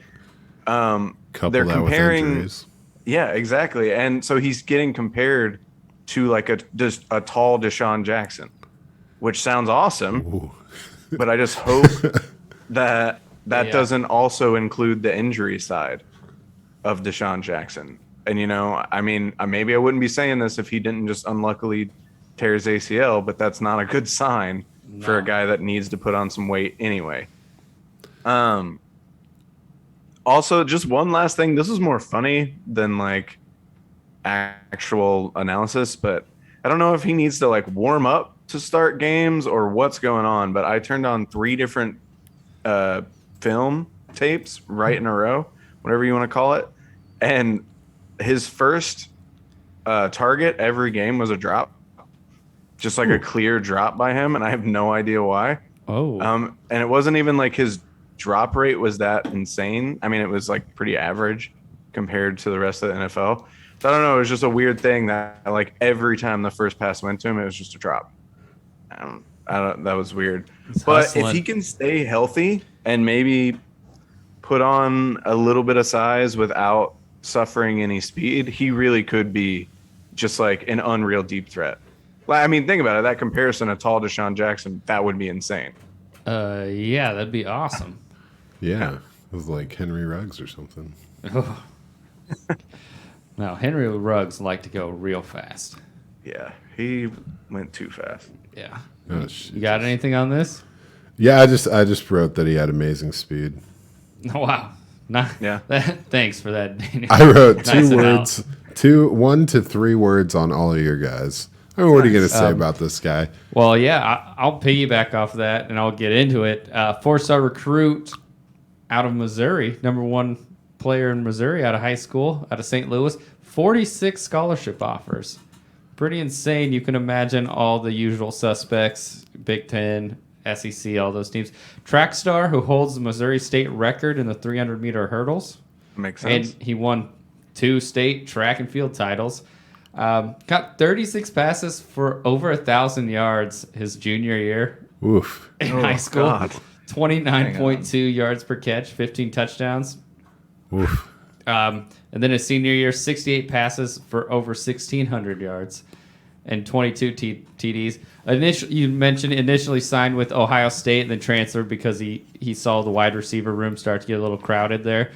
Couple they're that comparing with injuries. Yeah, exactly. And so he's getting compared to like a tall Deshaun Jackson, which sounds awesome. Ooh. But I just hope that doesn't also include the injury side of Deshaun Jackson. And, I mean, maybe I wouldn't be saying this if he didn't just unluckily tear his ACL, but that's not a good sign for a guy that needs to put on some weight anyway. Also, just one last thing. This is more funny than like actual analysis, but I don't know if he needs to like warm up to start games or what's going on. But I turned on 3 different film tapes right in a row, whatever you want to call it. And his first target every game was a drop, just like a clear drop by him. And I have no idea why. And it wasn't even like his drop rate was that insane. I mean, it was like pretty average compared to the rest of the NFL. So I don't know. It was just a weird thing that like every time the first pass went to him, it was just a drop. I don't. That was weird. But if he can stay healthy and maybe put on a little bit of size without suffering any speed, he really could be just like an unreal deep threat. I mean, think about it. That comparison of tall Deshaun Jackson, that would be insane. Yeah, that'd be awesome. Yeah. It was like Henry Ruggs or something. Now, Henry Ruggs liked to go real fast. Yeah, he went too fast. Yeah. Oh, You got anything on this? Yeah, I just wrote that he had amazing speed. Wow. Yeah. Thanks for that, Daniel. I wrote Nice 2 and words, 1 to 3 words on all of your guys. I mean, what are you going to say about this guy? Well, yeah, I'll piggyback off of that, and I'll get into it. 4-star recruit out of Missouri, number 1 player in Missouri out of high school, out of St. Louis, 46 scholarship offers. Pretty insane. You can imagine all the usual suspects, Big Ten, SEC, all those teams. Track star who holds the Missouri state record in the 300-meter hurdles. Makes sense. And he won 2 state track and field titles. Got 36 passes for over 1,000 yards his junior year Oof. in high school. God. 29.2 yards per catch, 15 touchdowns. Oof. And then his senior year, 68 passes for over 1,600 yards and 22 TDs. You mentioned initially signed with Ohio State and then transferred because he saw the wide receiver room start to get a little crowded there.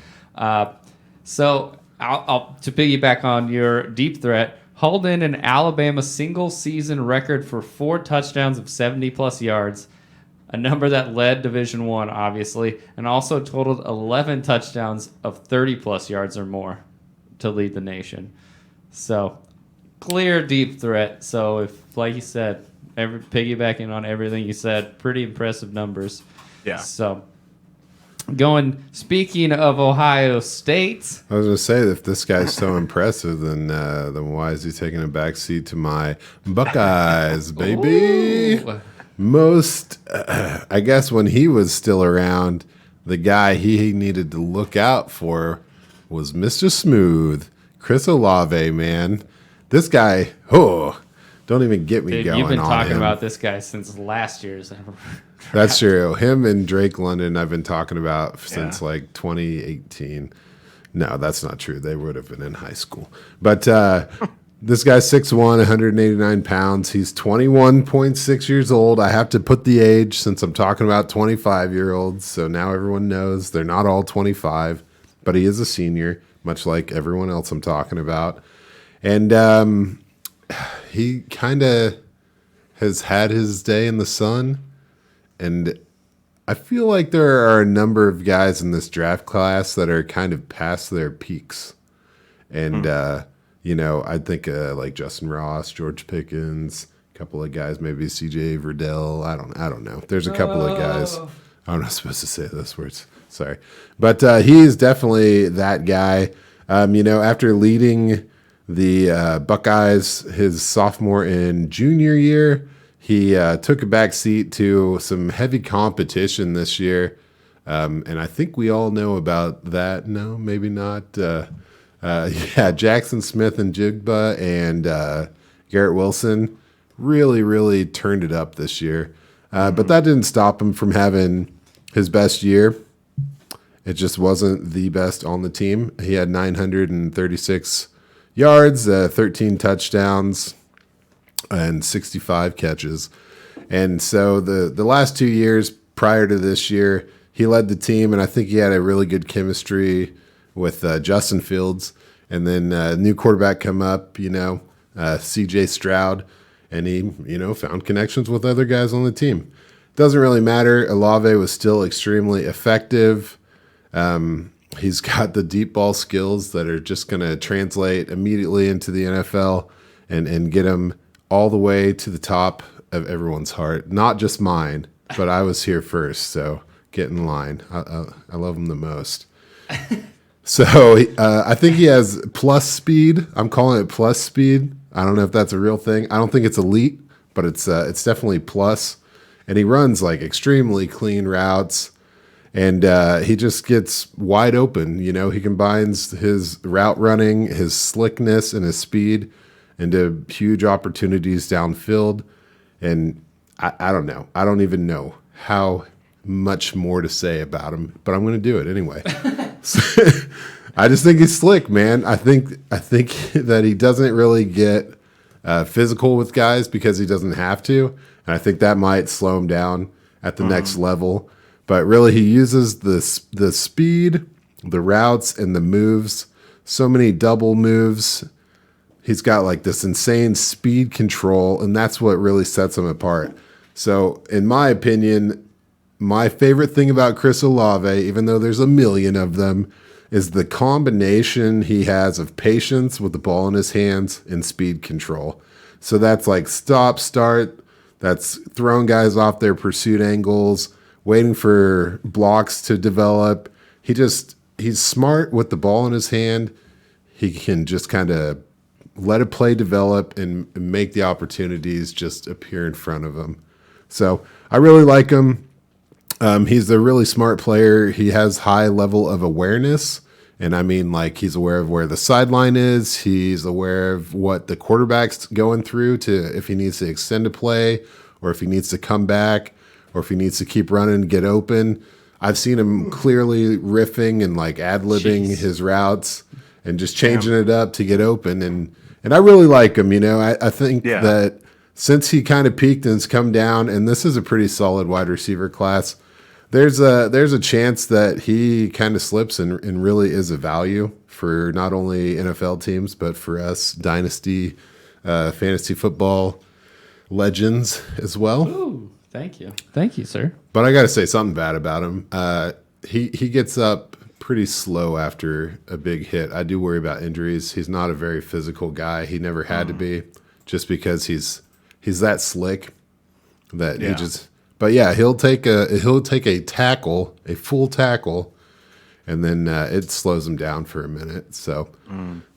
So I'll to piggyback on your deep threat, hauled in an Alabama single season record for 4 touchdowns of 70-plus yards, a number that led Division I, obviously, and also totaled 11 touchdowns of 30-plus yards or more to lead the nation. So, clear deep threat. So, if, like you said, piggybacking on everything you said, pretty impressive numbers. Yeah. So, speaking of Ohio State. I was going to say, if this guy's so impressive, then why is he taking a back seat to my Buckeyes, baby? Ooh. I guess when he was still around, the guy he needed to look out for was Mr. Smooth, Chris Olave, man. This guy, don't even get me Dude, going on you've been talking him. about this guy since last year's. That's true. Him and Drake London I've been talking about since like 2018. No, that's not true. They would have been in high school. But this guy's 6'1", 189 pounds. He's 21.6 years old. I have to put the age since I'm talking about 25-year-olds. So now everyone knows they're not all 25. But he is a senior, much like everyone else I'm talking about. And he kind of has had his day in the sun. And I feel like there are a number of guys in this draft class that are kind of past their peaks. And, I think like Justin Ross, George Pickens, a couple of guys, maybe CJ Verdell. I don't know. There's a couple of guys. I'm not supposed to say those words. Sorry. But he's definitely that guy. After leading the Buckeyes his sophomore and junior year, he took a back seat to some heavy competition this year. And I think we all know about that. No, maybe not. Jackson Smith and Jigba and Garrett Wilson really, really turned it up this year. But that didn't stop him from having his best year. It just wasn't the best on the team. He had 936 yards, 13 touchdowns, and 65 catches. And so the last 2 years prior to this year, he led the team, and I think he had a really good chemistry with Justin Fields. And then new quarterback come up, C.J. Stroud, and he, found connections with other guys on the team. Doesn't really matter. Olave was still extremely effective. He's got the deep ball skills that are just going to translate immediately into the NFL and get him all the way to the top of everyone's heart. Not just mine, but I was here first, so get in line. I love him the most. So I think he has plus speed. I'm calling it plus speed. I don't know if that's a real thing. I don't think it's elite, but it's definitely plus. And he runs like extremely clean routes. And he just gets wide open. He combines his route running, his slickness, and his speed into huge opportunities downfield. And I don't know. I don't even know how much more to say about him, but I'm going to do it anyway. I just think he's slick, man. I think that he doesn't really get physical with guys because he doesn't have to. And I think that might slow him down at the next level. But really, he uses the speed, the routes, and the moves. So many double moves. He's got like this insane speed control, and that's what really sets him apart. So, in my opinion, my favorite thing about Chris Olave, even though there's a million of them, is the combination he has of patience with the ball in his hands and speed control. So that's like stop, start. That's throwing guys off their pursuit angles, waiting for blocks to develop. He's smart with the ball in his hand. He can just kind of let a play develop and make the opportunities just appear in front of him. So I really like him. He's a really smart player. He has high level of awareness, And I mean, like, he's aware of where the sideline is. He's aware of what the quarterback's going through to if he needs to extend a play or if he needs to come back or if he needs to keep running and get open. I've seen him clearly riffing and like ad-libbing his routes and just changing it up to get open. And I really like him. I think that since he kind of peaked and has come down, and this is a pretty solid wide receiver class, there's a chance that he kind of slips and really is a value for not only NFL teams, but for us Dynasty fantasy football legends as well. Ooh, thank you. Thank you, sir. But I got to say something bad about him. He gets up pretty slow after a big hit. I do worry about injuries. He's not a very physical guy. He never had to be, just because he's that slick that he just. But yeah, he'll take a tackle, a full tackle, and then it slows him down for a minute. So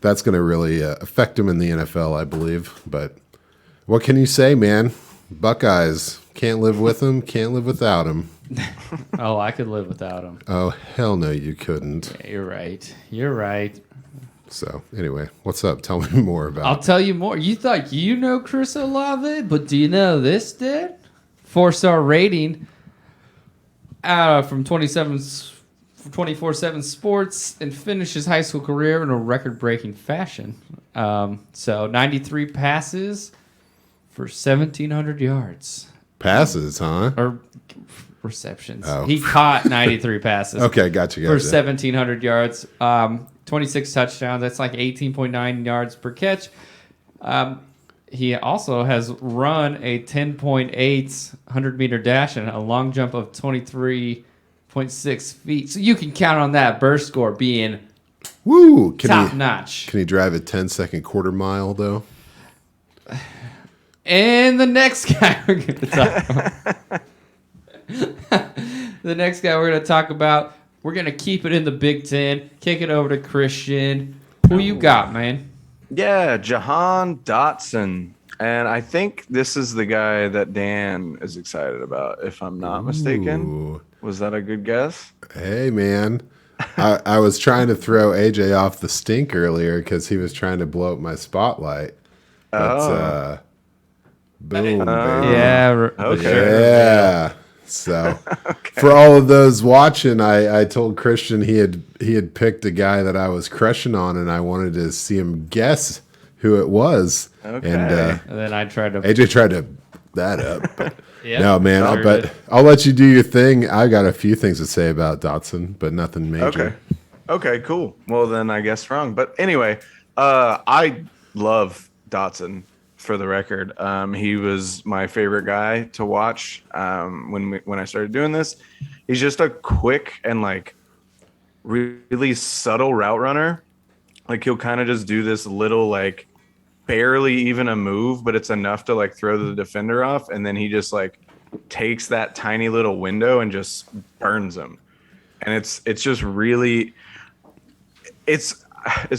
that's going to really affect him in the NFL, I believe. But what can you say, man? Buckeyes, can't live with him, can't live without him. Oh, I could live without him. Oh, hell no, you couldn't. Yeah, you're right. You're right. So anyway, what's up? Tell me more about I'll tell you more. You thought you know Chris Olave, but do you know this, dude? 4-star rating from 24/7 Sports, and finished his high school career in a record-breaking fashion. So 93 passes for 1,700 yards. passes, huh? Or receptions. Oh. He caught 93 passes. Okay, gotcha. For 1,700 yards. 26 touchdowns. That's like 18.9 yards per catch. He also has run a 10.8 100-meter dash and a long jump of 23.6 feet. So you can count on that burst score being top notch. Can he drive a 10-second quarter mile, though? And the next guy we're going to talk about, we're going to keep it in the Big Ten, kick it over to Christian. Who you got, man? Yeah, Jahan Dotson. And I think this is the guy that Dan is excited about, if I'm not mistaken. Was that a good guess? Hey, man. I was trying to throw AJ off the stink earlier because he was trying to blow up my spotlight. But, boom, baby. Yeah. Okay. Yeah. So for all of those watching, I told Christian he had picked a guy that I was crushing on, and I wanted to see him guess who it was. Okay. And then I tried to. AJ tried to that up. But Yeah, no, man. sure But did. I'll let you do your thing. I got a few things to say about Dotson, but nothing major. Okay, cool. Well, then I guess wrong. But anyway, I love Dotson. For the record, he was my favorite guy to watch when I started doing this. He's just a quick and like really subtle route runner. Like he'll kind of just do this little like barely even a move, but it's enough to like throw the defender off, and then he just like takes that tiny little window and just burns him. And it's just really it's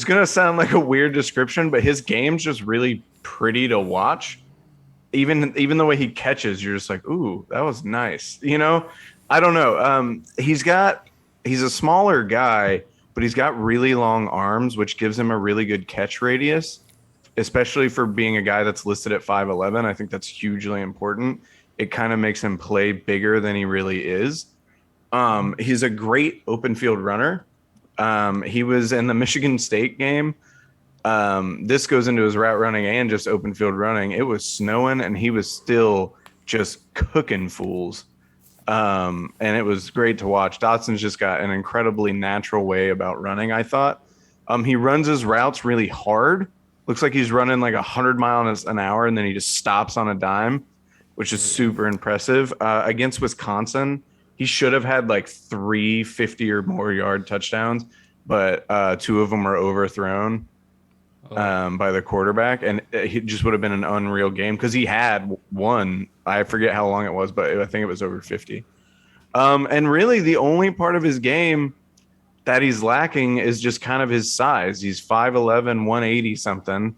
gonna sound like a weird description, but his game's just really pretty to watch. Even the way he catches, you're just like, ooh, that was nice. I don't know. He's a smaller guy, but he's got really long arms, which gives him a really good catch radius, especially for being a guy that's listed at 5'11". I think that's hugely important. It kind of makes him play bigger than he really is. He's a great open field runner. He was in the Michigan State game. This goes into his route running and just open field running. It was snowing and he was still just cooking fools. And it was great to watch. Dotson's just got an incredibly natural way about running, I thought. He runs his routes really hard. Looks like he's running like 100 miles an hour and then he just stops on a dime, which is super impressive. Against Wisconsin, he should have had like 3 50 or more yard touchdowns, but 2 of them were overthrown by the quarterback, and he just would have been an unreal game because he had one. I forget how long it was, but I think it was over 50. And really, the only part of his game that he's lacking is just kind of his size. He's 5'11", 180 something.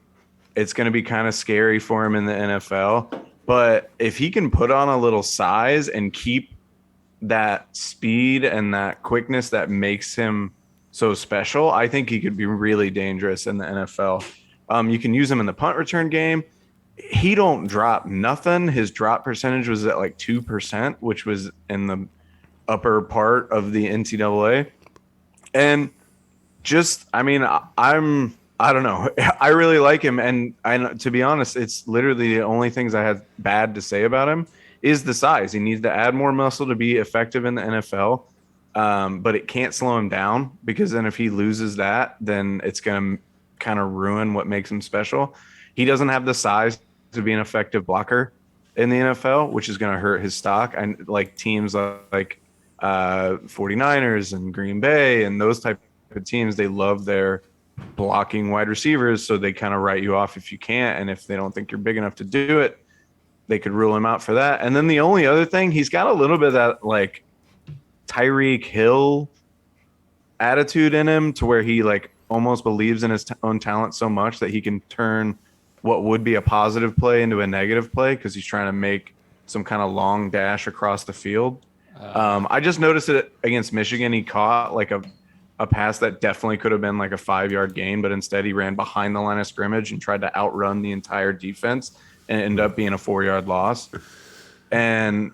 It's going to be kind of scary for him in the NFL. But if he can put on a little size and keep that speed and that quickness that makes him so special. I think he could be really dangerous in the NFL. You can use him in the punt return game. He don't drop nothing. His drop percentage was at like 2%, which was in the upper part of the NCAA. And just, I mean, I don't know. I really like him. And to be honest, it's literally the only things I had bad to say about him is the size. He needs to add more muscle to be effective in the NFL. But it can't slow him down, because then if he loses that, then it's going to kind of ruin what makes him special. He doesn't have the size to be an effective blocker in the NFL, which is going to hurt his stock. And like teams like 49ers and Green Bay and those type of teams, they love their blocking wide receivers, so they kind of write you off if you can't, and if they don't think you're big enough to do it, they could rule him out for that. And then the only other thing, he's got a little bit of that like Tyreek Hill attitude in him, to where he like almost believes in his own talent so much that he can turn what would be a positive play into a negative play, because he's trying to make some kind of long dash across the field. I just noticed it against Michigan. He caught like a pass that definitely could have been like a 5-yard gain, but instead he ran behind the line of scrimmage and tried to outrun the entire defense, and it ended up being a 4-yard loss. And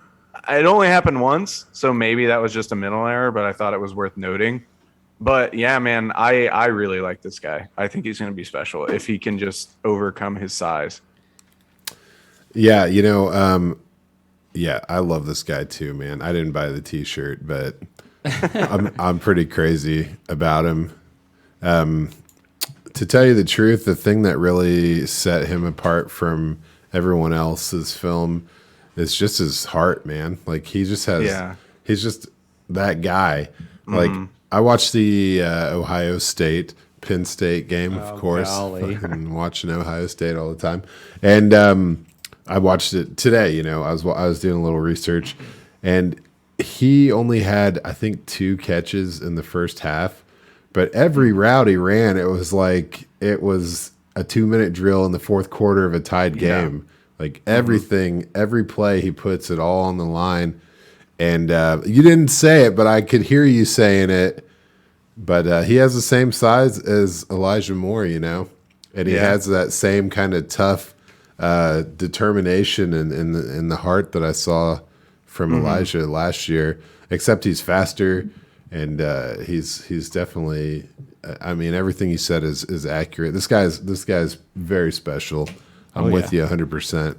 it only happened once, so maybe that was just a mental error, but I thought it was worth noting. But yeah, man, I really like this guy. I think he's going to be special if he can just overcome his size. Yeah, yeah, I love this guy too, man. I didn't buy the T-shirt, but I'm pretty crazy about him. To tell you the truth, the thing that really set him apart from everyone else's film is just his heart, man. Like he just has, he's just that guy. Like I watched the Ohio State Penn State game, of course. Fucking watching Ohio State all the time, and I watched it today. I was doing a little research, and he only had, I think, 2 catches in the first half, but every route he ran, it was like it was a 2-minute drill in the fourth quarter of a tied game. Like everything, every play, he puts it all on the line. And you didn't say it, but I could hear you saying it. But he has the same size as Elijah Moore, and he has that same kind of tough determination and the heart that I saw from Elijah last year, except he's faster, and he's definitely. I mean, everything you said is accurate. This guy's very special. I'm with you 100%.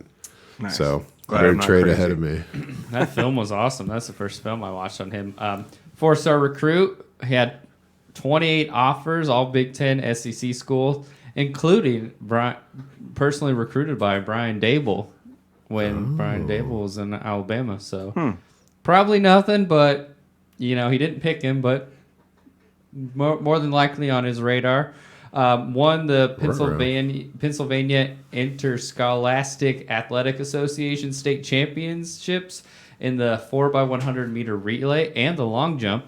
Nice. So better trade ahead of me. That film was awesome. That's the first film I watched on him. 4-star recruit. He had 28 offers, all Big Ten SEC schools, including personally recruited by Brian Dable when Brian Dable was in Alabama. So probably nothing, but he didn't pick him, but more than likely on his radar. Won the Pennsylvania Interscholastic Athletic Association state championships in the 4x100 meter relay and the long jump.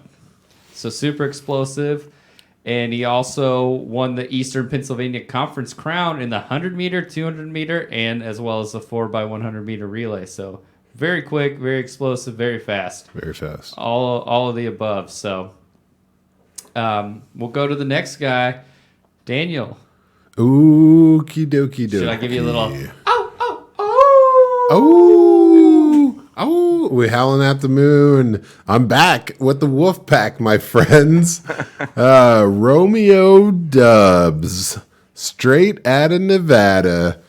So super explosive. And he also won the Eastern Pennsylvania Conference crown in the 100 meter, 200 meter, and as well as the 4x100 meter relay. So very quick, very explosive, very fast. Very fast. All of the above. So we'll go to the next guy. Daniel. Okie dokie dokie. Should I give you a little? Oh, we're howling at the moon. I'm back with the wolf pack, my friends. Romeo Doubs, straight out of Nevada.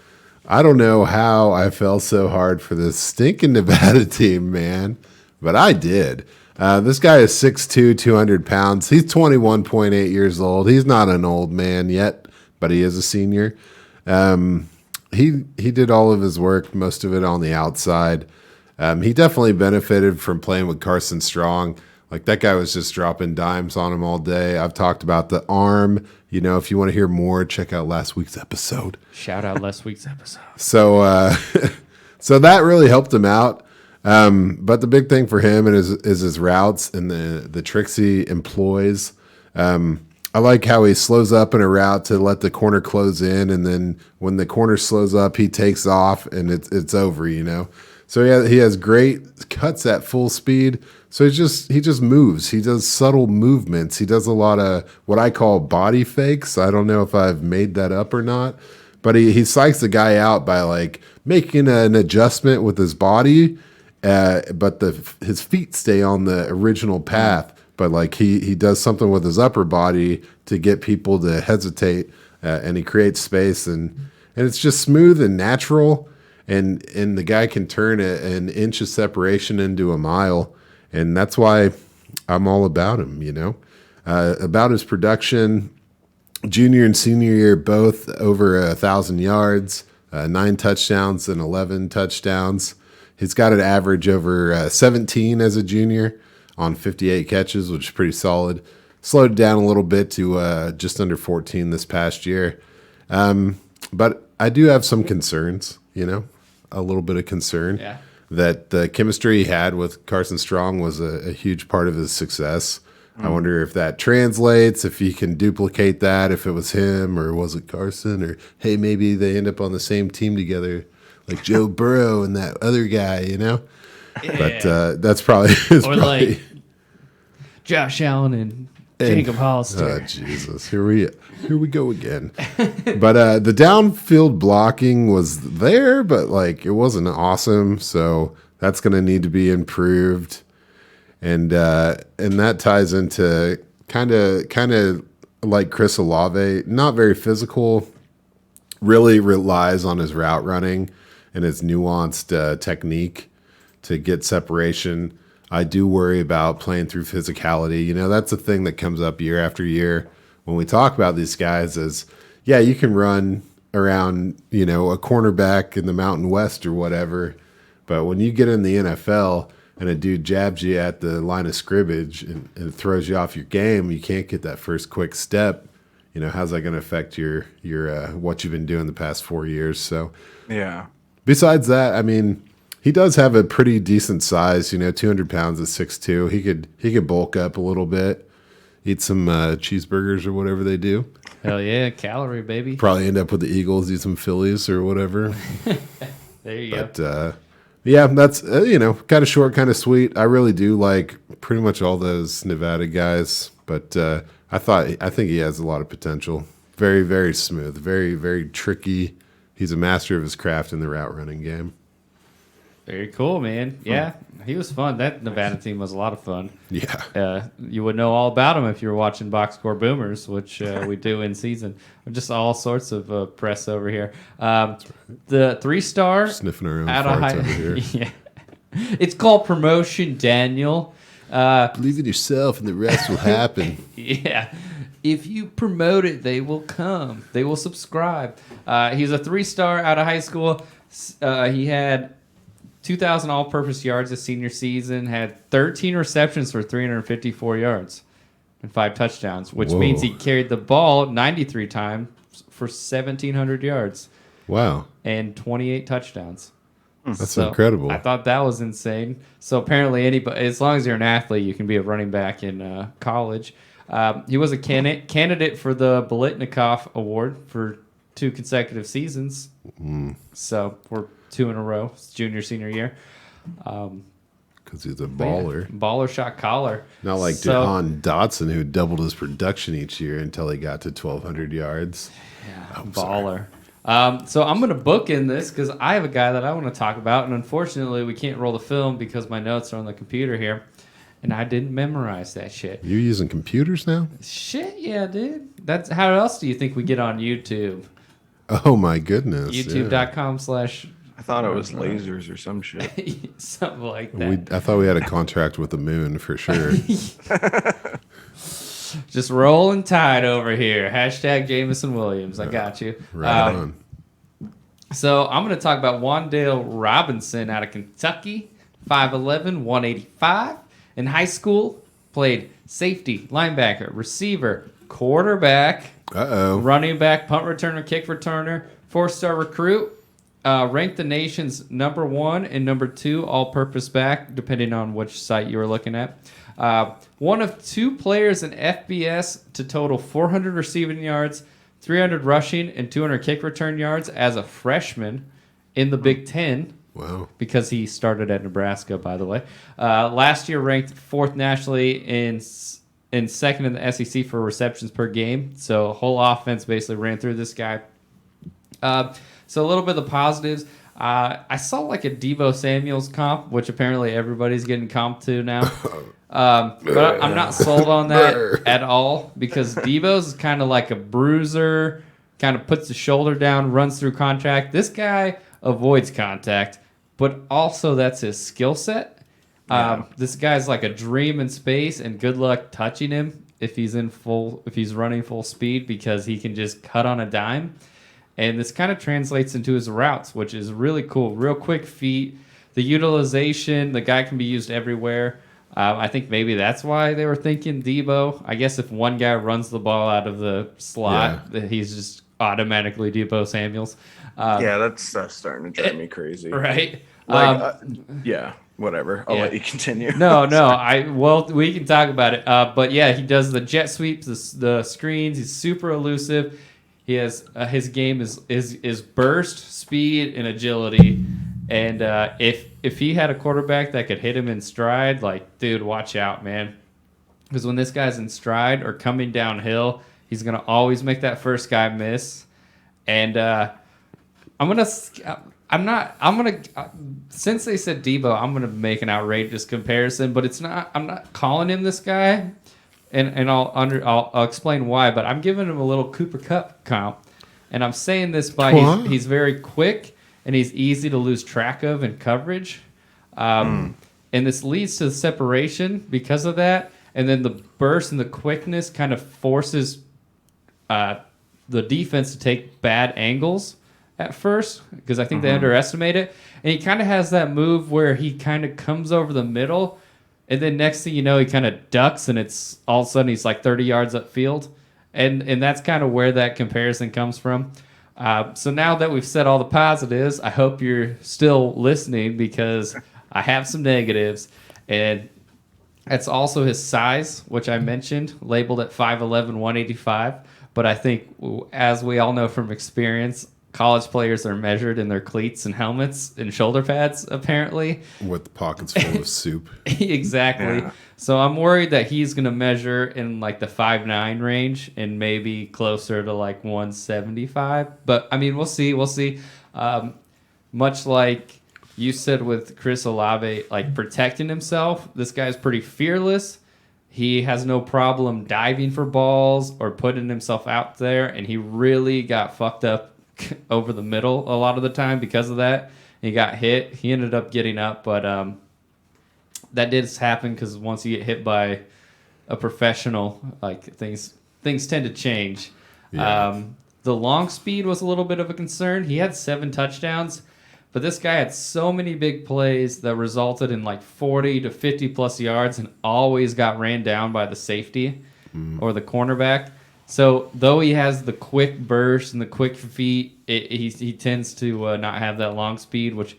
I don't know how I fell so hard for this stinking Nevada team, man, but I did. This guy is 6'2", 200 pounds. He's 21.8 years old. He's not an old man yet, but he is a senior. He did all of his work, most of it on the outside. He definitely benefited from playing with Carson Strong. Like, that guy was just dropping dimes on him all day. I've talked about the arm. If you want to hear more, check out last week's episode. Shout out last week's episode. So, so that really helped him out. But the big thing for him is his routes and the tricks he employs. I like how he slows up in a route to let the corner close in, and then when the corner slows up, he takes off and it's over, So he has great cuts at full speed. So he just moves. He does subtle movements. He does a lot of what I call body fakes. I don't know if I've made that up or not, but he psychs the guy out by like making an adjustment with his body, but his feet stay on the original path. But like he does something with his upper body to get people to hesitate, and he creates space, and it's just smooth and natural, and the guy can turn an inch of separation into a mile, and that's why I'm all about him. About his production. Junior and senior year both over 1,000 yards, 9 touchdowns and 11 touchdowns. He's got an average over 17 as a junior on 58 catches, which is pretty solid. Slowed down a little bit to just under 14 this past year. But I do have some concerns, a little bit of concern. Yeah. That the chemistry he had with Carson Strong was a huge part of his success. I wonder if that translates, if he can duplicate that, if it was him or was it Carson, or hey, maybe they end up on the same team together, like Joe Burrow and that other guy, Yeah. But that's probably like Josh Allen and Jacob Hollister. Oh, Jesus. Here we go again. But the downfield blocking was there, but like it wasn't awesome. So that's going to need to be improved. And that ties into kind of like Chris Olave, not very physical, really relies on his route running and his nuanced technique to get separation. I do worry about playing through physicality. That's a thing that comes up year after year when we talk about these guys is, yeah, you can run around, a cornerback in the Mountain West or whatever. But when you get in the NFL and a dude jabs you at the line of scrimmage and throws you off your game, you can't get that first quick step. How's that going to affect your what you've been doing the past 4 years? So, yeah. Besides that, I mean, he does have a pretty decent size. 200 pounds at 6'2". He could bulk up a little bit, eat some cheeseburgers or whatever they do. Hell yeah, calorie baby. Probably end up with the Eagles, eat some Phillies or whatever. There you go. But yeah, that's kind of short, kind of sweet. I really do like pretty much all those Nevada guys, but I think he has a lot of potential. Very, very smooth, very, very tricky. He's a master of his craft in the route running game. Very cool, man. Yeah, he was fun. That Nevada team was a lot of fun. Yeah. You would know all about him if you were watching Box Score Boomers, which we do in season. Just all sorts of press over here. The 3-star Sniffing our own out farts of over here. Yeah. It's called promotion, Daniel. Believe in yourself and the rest will happen. Yeah. If you promote it, they will come. They will subscribe. He's a 3-star out of high school. He had 2,000 all-purpose yards his senior season, had 13 receptions for 354 yards and 5 touchdowns, which means he carried the ball 93 times for 1,700 yards. Wow. And 28 touchdowns. That's incredible. I thought that was insane. So apparently anybody, as long as you're an athlete, you can be a running back in college. He was a candidate for the Biletnikoff Award for 2 consecutive seasons. So we're 2 in a row. It's junior, senior year. Because he's a baller. Man, baller shot caller. Not like Jahan Dotson, who doubled his production each year until he got to 1,200 yards. Yeah, baller. So I'm going to book in this because I have a guy that I want to talk about. And unfortunately, we can't roll the film because my notes are on the computer here. And I didn't memorize that shit. You're using computers now? Shit, yeah, dude. That's how else do you think we get on YouTube? Oh, my goodness. YouTube.com/ I thought it was lasers or some shit. something like that. I thought we had a contract with the moon for sure. Just rolling tide over here. Hashtag Jameson Williams. I got you. Right on. So I'm going to talk about Wan'Dale Robinson out of Kentucky. 5'11", 185. In high school, played safety, linebacker, receiver, quarterback, running back, punt returner, kick returner, 4-star recruit. Ranked the nation's #1 and #2 all-purpose back, depending on which site you were looking at. One of 2 players in FBS to total 400 receiving yards, 300 rushing, and 200 kick return yards as a freshman in the Big Ten. Wow. because he started at Nebraska, by the way. Last year ranked 4th nationally and second in the SEC for receptions per game. So whole offense basically ran through this guy. So a little bit of the positives. I saw like a Deebo Samuels comp, which apparently everybody's getting comped to now. But I'm not sold on that at all because Deebo's kind of like a bruiser, kind of puts the shoulder down, runs through contact. This guy avoids contact, but also that's his skill set. This guy's like a dream in space, and good luck touching him if he's running full speed because he can just cut on a dime. And this kind of translates into his routes, which is really cool. Real quick feet. The utilization, the guy can be used everywhere. I think maybe that's why they were thinking Deebo. I guess if one guy runs the ball out of the slot, he's just automatically Deebo Samuels. That's starting to drive me crazy. Right? Whatever. I'll let you continue. No. We can talk about it. But yeah, he does the jet sweeps, the screens. He's super elusive. He has his game is burst, speed, and agility. And if he had a quarterback that could hit him in stride, like, dude, watch out, man. Because when this guy's in stride or coming downhill, he's gonna always make that first guy miss. And since they said Deebo, I'm gonna make an outrageous comparison, but it's not. I'm not calling him this guy. And I'll explain why, but I'm giving him a little Cooper Kupp comp, and I'm saying this by he's very quick and he's easy to lose track of in coverage, and this leads to the separation because of that, and then the burst and the quickness kind of forces the defense to take bad angles at first because I think they underestimate it, and he kind of has that move where he kind of comes over the middle. And then next thing you know, he kind of ducks, and it's all of a sudden he's like 30 yards upfield. And that's kind of where that comparison comes from. So now that we've said all the positives, I hope you're still listening because I have some negatives. And that's also his size, which I mentioned, labeled at 5'11", 185. But I think, as we all know from experience, college players are measured in their cleats and helmets and shoulder pads, apparently. With the pockets full of soup. Exactly. Yeah. So I'm worried that he's going to measure in like the 5'9" range and maybe closer to like 175. But, I mean, we'll see. We'll see. Much like you said with Chris Olave, like protecting himself, this guy's pretty fearless. He has no problem diving for balls or putting himself out there, and he really got fucked up over the middle a lot of the time because of that. He got hit. He ended up getting up, but that did happen because once you get hit by a professional, like things tend to change. Yeah. The long speed was a little bit of a concern. He had 7 touchdowns, but this guy had so many big plays that resulted in like 40 to 50 plus yards and always got ran down by the safety or the cornerback. So though he has the quick burst and the quick feet, he tends to not have that long speed, which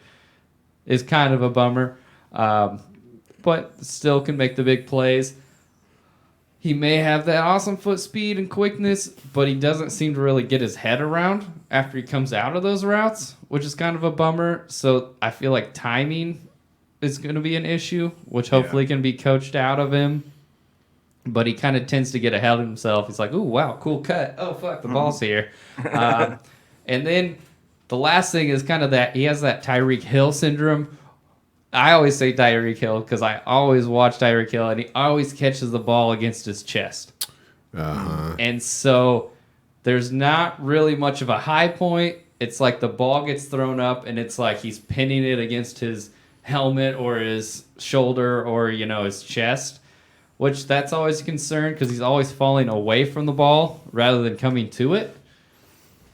is kind of a bummer. But still can make the big plays. He may have that awesome foot speed and quickness, but he doesn't seem to really get his head around after he comes out of those routes, which is kind of a bummer. So I feel like timing is going to be an issue, which hopefully can be coached out of him. But he kind of tends to get ahead of himself. He's like, ooh, wow, cool cut. Oh, fuck, the ball's here. And then the last thing is kind of that he has that Tyreek Hill syndrome. I always say Tyreek Hill because I always watch Tyreek Hill, and he always catches the ball against his chest. And so there's not really much of a high point. It's like the ball gets thrown up, and it's like he's pinning it against his helmet or his shoulder or, his chest. Which that's always a concern because he's always falling away from the ball rather than coming to it.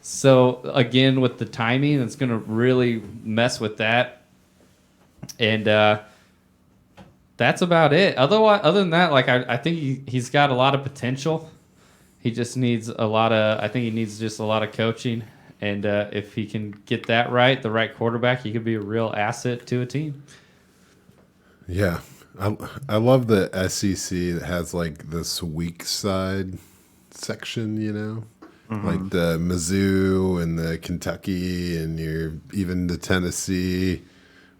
So, again, with the timing, it's going to really mess with that. And that's about it. Other than that, like I think he's got a lot of potential. He just needs I think he needs just a lot of coaching. And if he can get that right, the right quarterback, he could be a real asset to a team. Yeah. I love the SEC that has like this weak side section, like the Mizzou and the Kentucky and even the Tennessee.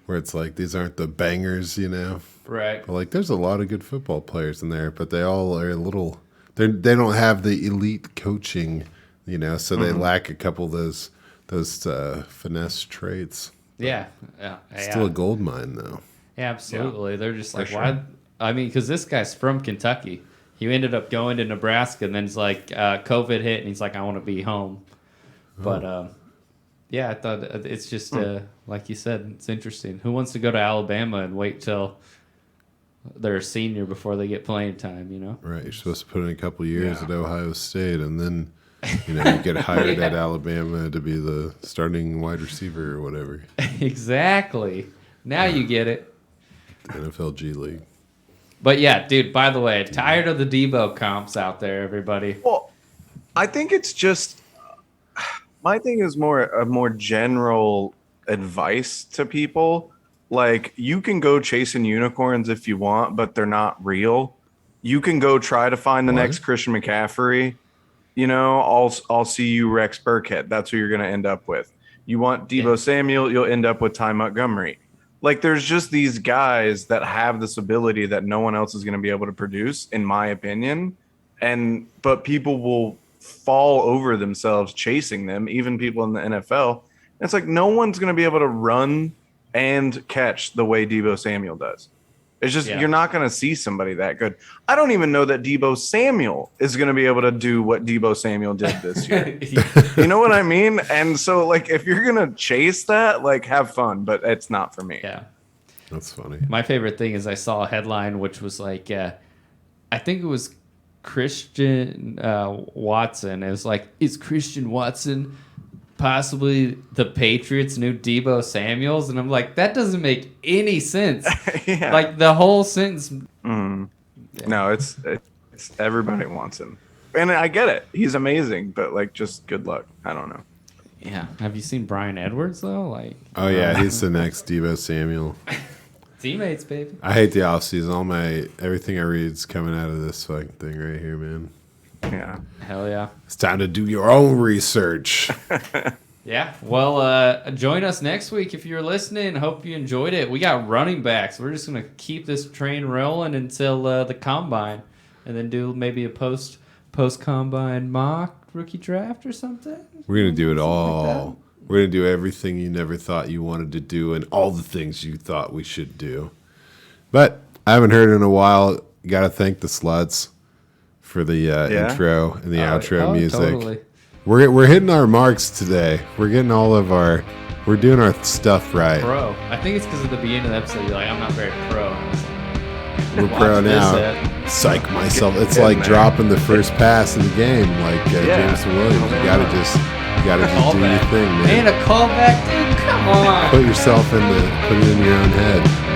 where it's like these aren't the bangers, you know. Right. But like, there's a lot of good football players in there, but they all are a little. They don't have the elite coaching, you know, so they lack a couple of those finesse traits. Yeah. Still a gold mine, though. Yeah, absolutely. They're just like, sure. why? I mean, because this guy's from Kentucky. He ended up going to Nebraska, and then it's like COVID hit, and he's like, I want to be home. But yeah, I thought it's just like you said, it's interesting. Who wants to go to Alabama and wait till they're a senior before they get playing time? You know, Right. You're supposed to put in a couple years at Ohio State, and then you get hired at Alabama to be the starting wide receiver or whatever. Exactly. Now you get it. NFL G League. But yeah, dude, by the way, tired of the Debo comps out there, everybody. Well, I think it's just my thing is more general advice to people. Like, you can go chasing unicorns if you want, but they're not real. You can go try to find the next Christian McCaffrey. I'll see you Rex Burkhead. That's who you're going to end up with. You want Deebo Samuel, you'll end up with Ty Montgomery. Like, there's just these guys that have this ability that no one else is going to be able to produce, in my opinion. But people will fall over themselves chasing them, even people in the NFL. It's like, no one's going to be able to run and catch the way Deebo Samuel does. It's just, you're not going to see somebody that good. I don't even know that Deebo Samuel is going to be able to do what Deebo Samuel did this year. You know what I mean? And so, like, if you're going to chase that, like, have fun, but it's not for me. Yeah. That's funny. My favorite thing is I saw a headline which was like, I think it was Christian Watson. It was like, is Christian Watson possibly the Patriots' new Deebo Samuels? And I'm like, that doesn't make any sense. Like, the whole sentence. No, it's everybody wants him. And I get it. He's amazing, but, like, just good luck. I don't know. Yeah. Have you seen Brian Edwards, though? Like, Oh, yeah. He's the next Deebo Samuel. teammates, baby. I hate the offseason. Everything I read is coming out of this fucking thing right here, man. Yeah. Hell yeah. It's time to do your own research. Yeah. Well, join us next week if you're listening. Hope you enjoyed it. We got running backs. We're just going to keep this train rolling until the combine, and then do maybe a post-combine mock rookie draft or something. We're going to do it Something like all. We're going to do everything you never thought you wanted to do and all the things you thought we should do. But I haven't heard in a while. Got to thank the Sluts for the intro and the outro music. Totally. We're hitting our marks today. We're getting we're doing our stuff right. Pro. I think it's because at the beginning of the episode, you're like, I'm not very pro. And I was like, We're pro watch this now. set. Psych myself. It's Getting like there. dropping the first pass in the game, like Jameson Williams. You gotta just do your Callback. thing, man. Man, a callback, dude. Come on. Put it in your own head.